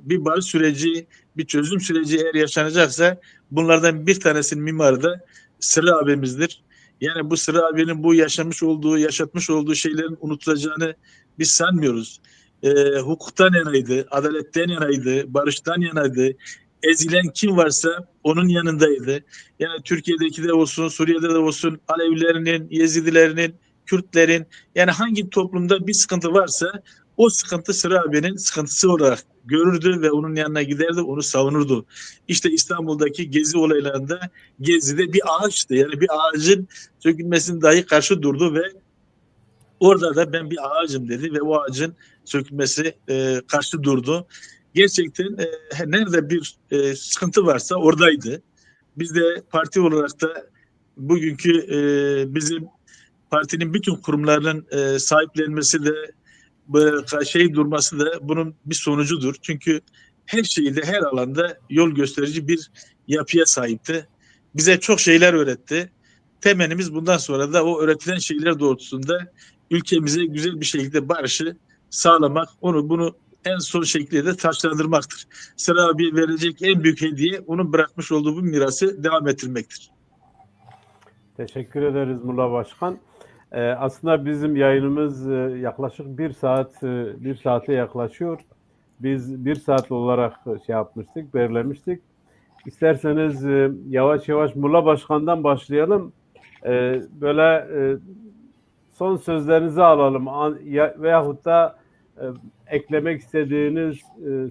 S4: bir barış süreci, bir çözüm süreci eğer yaşanacaksa bunlardan bir tanesinin mimarı da Sırrı abimizdir. Yani bu Sırrı abinin bu yaşatmış olduğu şeylerin unutulacağını biz sanmıyoruz. Hukuktan yanaydı, adaletten yanaydı, barıştan yanaydı. Ezilen kim varsa onun yanındaydı. Yani Türkiye'deki de olsun, Suriye'de de olsun, Alevilerinin, Yezidilerinin, Kürtlerin, yani hangi toplumda bir sıkıntı varsa o sıkıntı Sıra abinin sıkıntısı olarak görürdü ve onun yanına giderdi, onu savunurdu. İşte İstanbul'daki gezi olaylarında Gezi'de bir ağaçtı. Yani bir ağacın sökülmesine dahi karşı durdu ve orada da ben bir ağacım dedi ve o ağacın sökülmesi karşı durdu. Gerçekten nerede bir sıkıntı varsa oradaydı. Biz de parti olarak da bugünkü bizim partinin bütün kurumlarının sahiplenmesi de böyle şey durması da bunun bir sonucudur. Çünkü her şeyde, her alanda yol gösterici bir yapıya sahipti. Bize çok şeyler öğretti. Temennimiz bundan sonra da o öğretilen şeyler doğrultusunda ülkemize güzel bir şekilde barışı sağlamak, bunu en son şekliyle de taçlandırmaktır. Sıra abiye verecek en büyük hediye onun bırakmış olduğu bu mirası devam ettirmektir.
S2: Teşekkür ederiz Mulla Başkan. Aslında bizim yayınımız yaklaşık bir saate yaklaşıyor. Biz 1 saat olarak şey yapmıştık, belirlemiştik. İsterseniz yavaş yavaş Mulla Başkan'dan başlayalım. Böyle son sözlerinizi alalım veyahut da eklemek istediğiniz,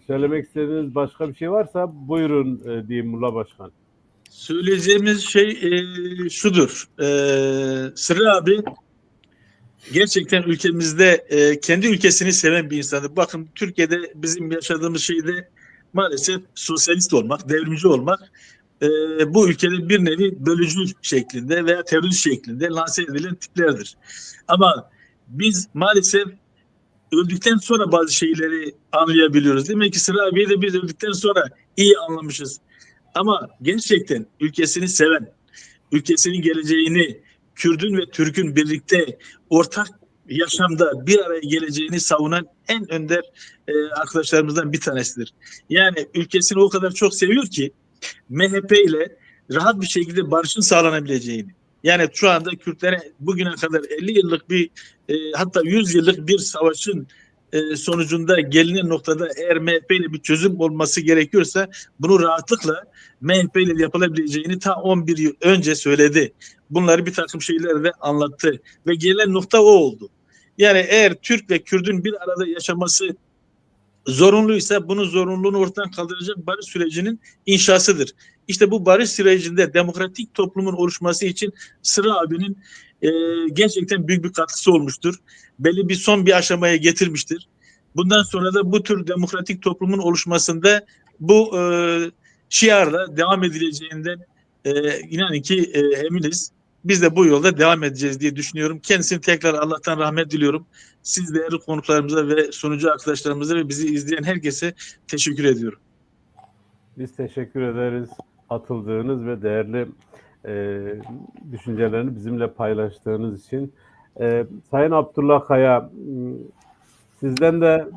S2: söylemek istediğiniz başka bir şey varsa buyurun diyeyim Mulla Başkan.
S4: Söyleyeceğimiz şey şudur. Sıra abi gerçekten ülkemizde kendi ülkesini seven bir insandır. Bakın Türkiye'de bizim yaşadığımız şeyde maalesef sosyalist olmak, devrimci olmak bu ülkede bir nevi bölücü şeklinde veya terörist şeklinde lanse edilen tiplerdir. Ama biz maalesef öldükten sonra bazı şeyleri anlayabiliyoruz. Demek ki Sıra abiyi de biz öldükten sonra iyi anlamışız. Ama gerçekten ülkesini seven, ülkesinin geleceğini, Kürdün ve Türk'ün birlikte ortak yaşamda bir araya geleceğini savunan en önder arkadaşlarımızdan bir tanesidir. Yani ülkesini o kadar çok seviyor ki MHP ile rahat bir şekilde barışın sağlanabileceğini. Yani şu anda Kürtlere bugüne kadar 50 yıllık bir hatta 100 yıllık bir savaşın sonucunda gelinen noktada eğer MHP ile bir çözüm olması gerekiyorsa bunu rahatlıkla MHP ile yapılabileceğini ta 11 yıl önce söyledi. Bunları bir takım şeylerle anlattı ve gelen nokta o oldu. Yani eğer Türk ve Kürdün bir arada yaşaması zorunluysa bunun zorunluluğunu ortadan kaldıracak barış sürecinin inşasıdır. İşte bu barış sürecinde demokratik toplumun oluşması için Sıra abinin gerçekten büyük bir katkısı olmuştur. Belli bir aşamaya getirmiştir. Bundan sonra da bu tür demokratik toplumun oluşmasında bu şiarla devam edileceğinden inanın ki eminiz. Biz de bu yolda devam edeceğiz diye düşünüyorum. Kendisine tekrar Allah'tan rahmet diliyorum. Siz değerli konuklarımıza ve sunucu arkadaşlarımıza ve bizi izleyen herkese teşekkür ediyorum.
S2: Biz teşekkür ederiz atıldığınız ve değerli düşüncelerini bizimle paylaştığınız için. Sayın Abdullah Kaya, sizden de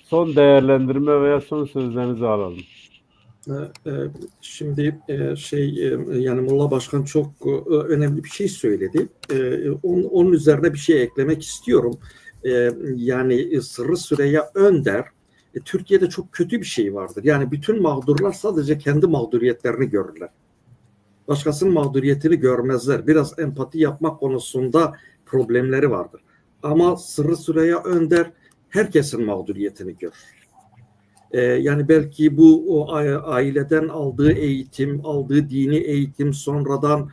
S2: son değerlendirme veya son sözlerinizi alalım.
S5: Şimdi yani Mulla Başkan çok önemli bir şey söyledi. Onun üzerine bir şey eklemek istiyorum. Yani Sırrı Süreyya Önder, Türkiye'de çok kötü bir şey vardır. Yani bütün mağdurlar sadece kendi mağduriyetlerini görürler. Başkasının mağduriyetini görmezler. Biraz empati yapmak konusunda problemleri vardır. Ama Sırrı Süreyya Önder herkesin mağduriyetini görür. Yani belki bu o aileden aldığı eğitim, aldığı dini eğitim, sonradan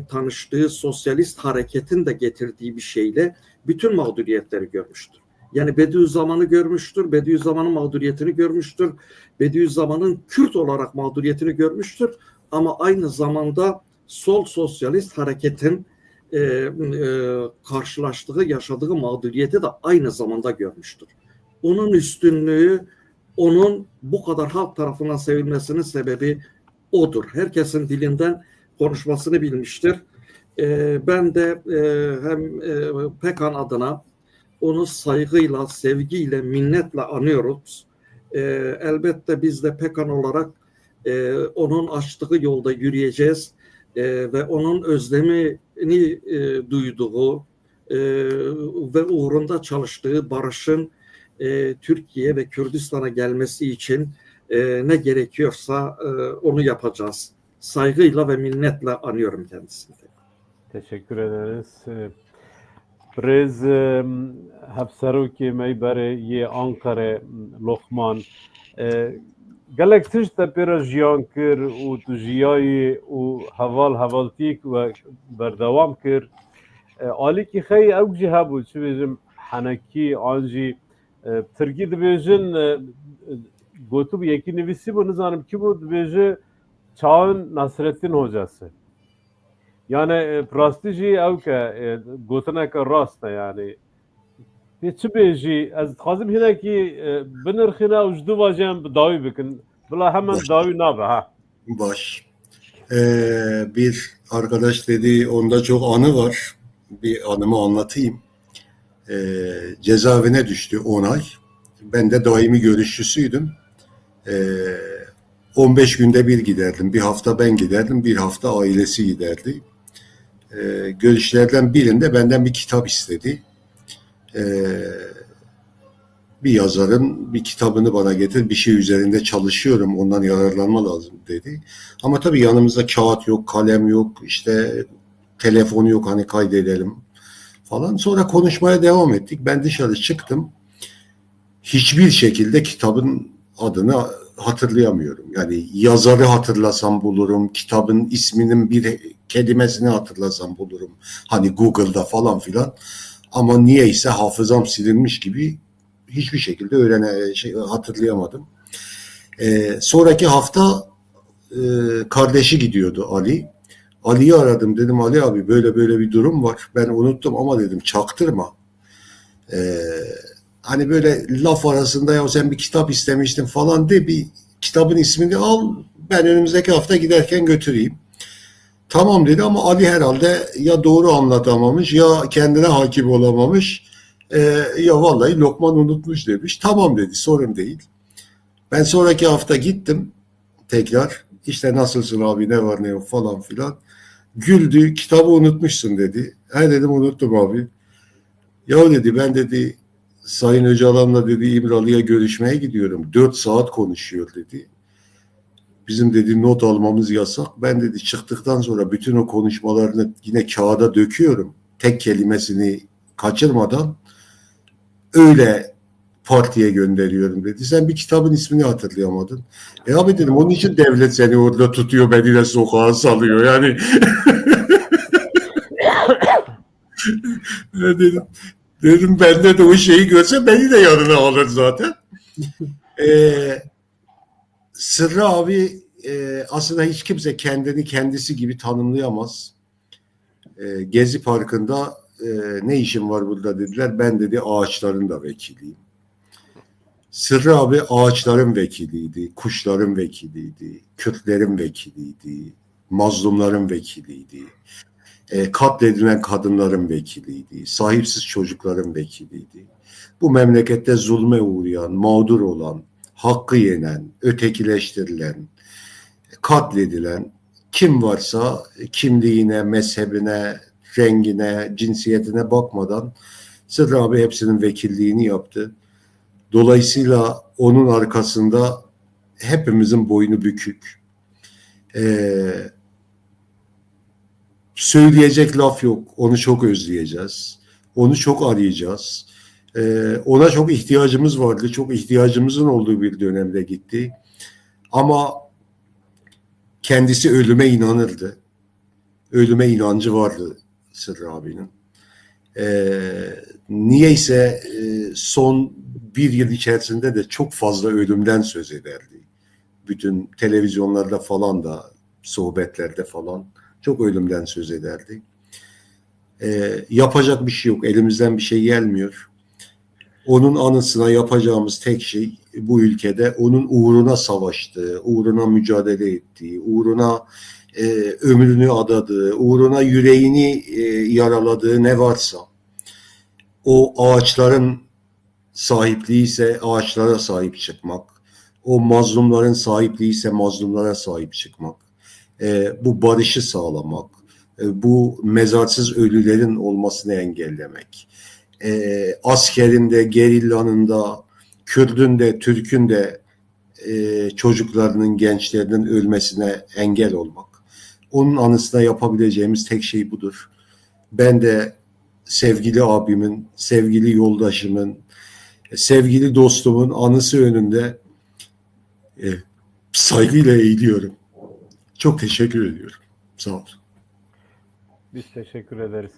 S5: tanıştığı sosyalist hareketin de getirdiği bir şeyle bütün mağduriyetleri görmüştür. Yani Bediüzzaman'ı görmüştür, Bediüzzaman'ın mağduriyetini görmüştür, Bediüzzaman'ın Kürt olarak mağduriyetini görmüştür ama aynı zamanda sol sosyalist hareketin karşılaştığı, yaşadığı mağduriyeti de aynı zamanda görmüştür. Onun üstünlüğü, onun bu kadar halk tarafından sevilmesinin sebebi odur. Herkesin dilinden konuşmasını bilmiştir. Ben de hem Pekan adına onu saygıyla, sevgiyle, minnetle anıyoruz. Elbette biz de Pekan olarak onun açtığı yolda yürüyeceğiz ve onun özlemini duyduğu ve uğrunda çalıştığı barışın Türkiye ve Kürdistan'a gelmesi için ne gerekiyorsa onu yapacağız. Saygıyla ve minnetle anıyorum kendisini.
S2: Teşekkür ederiz. Prez hevserokê meyberê yê Ankara Lokman gelek tişt te pêra jiyan kir û tu jiyayê û hevaltiyek ve berdewam kir. Alîkî xey ew jî hebû çi bêjim henekî an jî Tirkî dibêjin gotû yekî nivîsî bû nizanim kî bû dibêje çawên Nasrettin Hocası. Yani rastî jî ew ke gotineke rast e yani. Pê çi bêjî ez dixwazim hinekî binirxîne û ji du vajiyan bi dawî bikin. Bila hemen dawî nabe ha.
S3: Baş. Bir arkadaş dedi onda çok anı var. Bir anımı anlatayım. Cezaevine düştü 10 ay. Ben de daimi görüşçüsüydüm. 15 günde bir giderdim. Bir hafta ben giderdim, bir hafta ailesi giderdi. Görüşlerden birinde benden bir kitap istedi. Bir yazarın bir kitabını bana getir, bir şey üzerinde çalışıyorum, ondan yararlanma lazım dedi. Ama tabii yanımızda kağıt yok, kalem yok, işte telefonu yok hani kaydedelim falan. Sonra konuşmaya devam ettik. Ben dışarı çıktım. Hiçbir şekilde kitabın adını hatırlayamıyorum. Yani yazarı hatırlasam bulurum, kitabın isminin bir kelimesini hatırlasam bulurum. Hani Google'da falan filan. Ama niyeyse hafızam silinmiş gibi hiçbir şekilde hatırlayamadım. Sonraki hafta kardeşi gidiyordu Ali. Ali'yi aradım, dedim Ali abi böyle böyle bir durum var. Ben unuttum ama dedim çaktırma. Hani böyle laf arasında ya sen bir kitap istemiştin falan de bir kitabın ismini al, ben önümüzdeki hafta giderken götüreyim. Tamam dedi ama Ali herhalde ya doğru anlatamamış ya kendine hakim olamamış. Ya vallahi Lokman unutmuş demiş. Tamam dedi, sorun değil. Ben sonraki hafta gittim tekrar. İşte nasılsın abi, ne var ne yok falan filan. Güldü, kitabı unutmuşsun dedi. He dedim unuttum abi. Ya dedi ben dedi Sayın Öcalan'la dedi İmralı'ya görüşmeye gidiyorum. 4 saat konuşuyor dedi. Bizim dedi not almamız yasak. Ben dedi çıktıktan sonra bütün o konuşmalarını yine kağıda döküyorum. Tek kelimesini kaçırmadan öyle partiye gönderiyorum dedi. Sen bir kitabın ismini hatırlayamadın. Abi dedim onun için devlet seni orada tutuyor, beni de sokağa salıyor. Yani dedim bende de o şeyi görse beni de yanına alır zaten. Sırrı abi aslında hiç kimse kendini kendisi gibi tanımlayamaz. Gezi Parkı'nda ne işim var burada dediler. Ben dedi ağaçların da vekiliyim. Sırrı abi ağaçların vekiliydi, kuşların vekiliydi, Kürtlerin vekiliydi, mazlumların vekiliydi, katledilen kadınların vekiliydi, sahipsiz çocukların vekiliydi. Bu memlekette zulme uğrayan, mağdur olan, hakkı yenen, ötekileştirilen, katledilen kim varsa kimliğine, mezhebine, rengine, cinsiyetine bakmadan Sırrı abi hepsinin vekilliğini yaptı. Dolayısıyla onun arkasında hepimizin boynu bükük. Söyleyecek laf yok. Onu çok özleyeceğiz. Onu çok arayacağız. Ona çok ihtiyacımız vardı. Çok ihtiyacımızın olduğu bir dönemde gitti. Ama kendisi ölüme inanırdı. Ölüme inancı vardı Sırrı abinin. Niyeyse son bir yıl içerisinde de çok fazla ölümden söz ederdi. Bütün televizyonlarda falan da, sohbetlerde falan çok ölümden söz ederdi. Yapacak bir şey yok. Elimizden bir şey gelmiyor. Onun anısına yapacağımız tek şey bu ülkede onun uğruna savaştığı, uğruna mücadele ettiği, uğruna ömrünü adadığı, uğruna yüreğini yaraladığı ne varsa o ağaçların sahipliği ise ağaçlara sahip çıkmak, o mazlumların sahipliği ise mazlumlara sahip çıkmak, bu barışı sağlamak, bu mezarsız ölülerin olmasını engellemek, askerin de, gerillanın da, Kürdün de, Türk'ün de çocuklarının, gençlerinin ölmesine engel olmak. Onun anısına yapabileceğimiz tek şey budur. Ben de sevgili abimin, sevgili yoldaşımın, sevgili dostumun anısı önünde saygıyla eğiliyorum. Çok teşekkür ediyorum. Sağ ol.
S2: Biz teşekkür ederiz.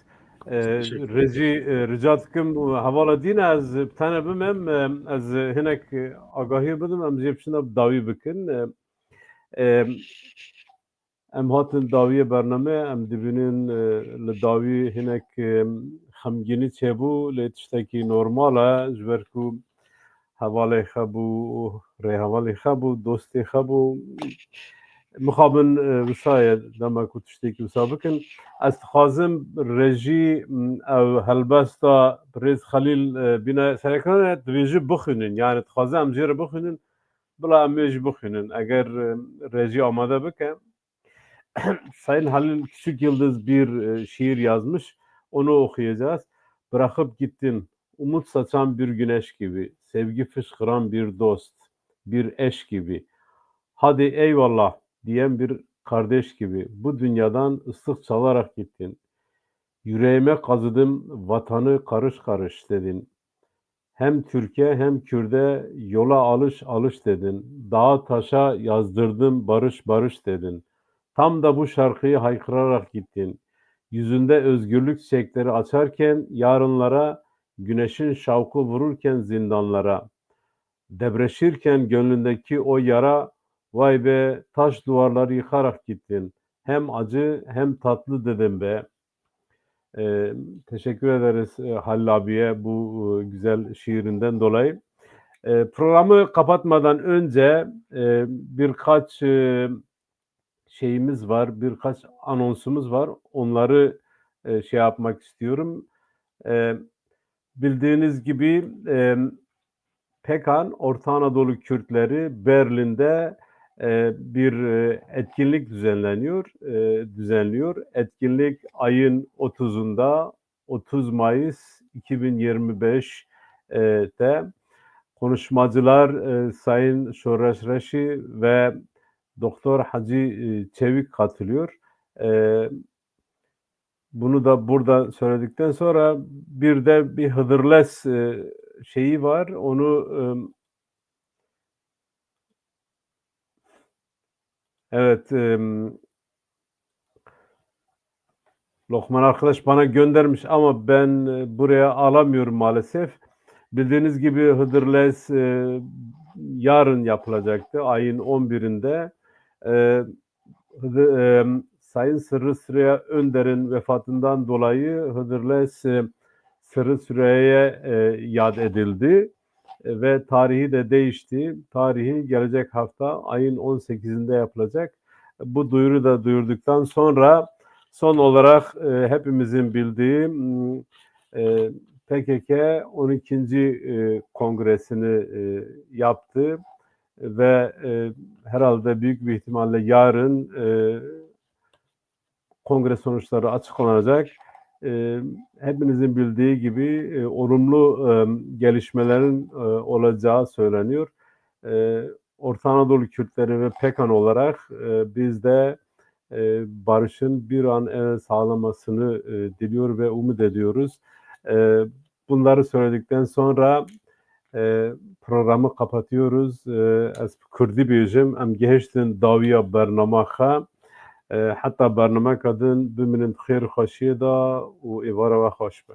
S4: Teşekkür
S2: Reji rica dikim hevala dîn ez bi tane bimem ez hinek agahiya bidim em jê biçîne dawî bikin. Em hatin dawiya bername em dibînin li dawî hinek xemgînî çêbû lê tiştekî normal e ji ber ku hevalê xe bû, rêhevalê xe bû, dostê xe bû. Mixabin wişayê dema ku tiştekî wisa bikin. Ez dixwazim rejî ew helbesta Pirêz Xelîl bîne serekanê dibêjî bixwînin. Yani dixwaze em jê re bixwînin bila em ê jî bixwînin. Eger rejî amade bike. Sayın Halil Küçük Yıldız bir şiir yazmış. Onu okuyacağız. Bırakıp gittin. Umut saçan bir güneş gibi. Sevgi fışkıran bir dost. Bir eş gibi. Hadi eyvallah diyen bir kardeş gibi. Bu dünyadan ıslık çalarak gittin. Yüreğime kazıdım vatanı karış karış dedin. Hem Türkiye hem Kürde yola alış alış dedin. Dağa taşa yazdırdım barış barış dedin. Tam da bu şarkıyı haykırarak gittin. Yüzünde özgürlük çiçekleri açarken yarınlara, güneşin şavku vururken zindanlara, debreşirken gönlündeki o yara, vay be taş duvarları yıkarak gittin. Hem acı hem tatlı dedim be. Teşekkür ederiz Halil abiye bu güzel şiirinden dolayı. Programı kapatmadan önce birkaç şeyimiz var, birkaç anonsumuz var. Onları şey yapmak istiyorum. Bildiğiniz gibi PKK, Orta Anadolu Kürtleri Berlin'de bir etkinlik düzenliyor. Etkinlik ayın 30'unda 30 Mayıs 2025'te konuşmacılar Sayın Şoreş Reşi ve Doktor Hacı Çevik katılıyor. Bunu da burada söyledikten sonra bir de bir Hıdırles şeyi var. Onu evet Lokman arkadaş bana göndermiş ama ben buraya alamıyorum maalesef. Bildiğiniz gibi Hıdırles yarın yapılacaktı ayın 11'inde. Sayın Sırrı Süreyya Önder'in vefatından dolayı Hıdırles Sırrı Süreyya'ya yad edildi ve tarihi de değişti. Tarihi gelecek hafta ayın 18'inde yapılacak. Bu duyuru da duyurduktan sonra son olarak hepimizin bildiği PKK 12. kongresini yaptı ve herhalde büyük bir ihtimalle yarın kongre sonuçları açıklanacak. Hepinizin bildiği gibi olumlu gelişmelerin olacağı söyleniyor. Orta Anadolu Kürtleri ve PKK olarak biz de barışın bir an sağlamasını diliyor ve umut ediyoruz. Bunları söyledikten sonra programı kapatıyoruz. Ez Kürdi bêjim em gehiştin dawiya bernamaxa hatta bername kadın biminin xêr xweşiyê da û êvara we xweş be.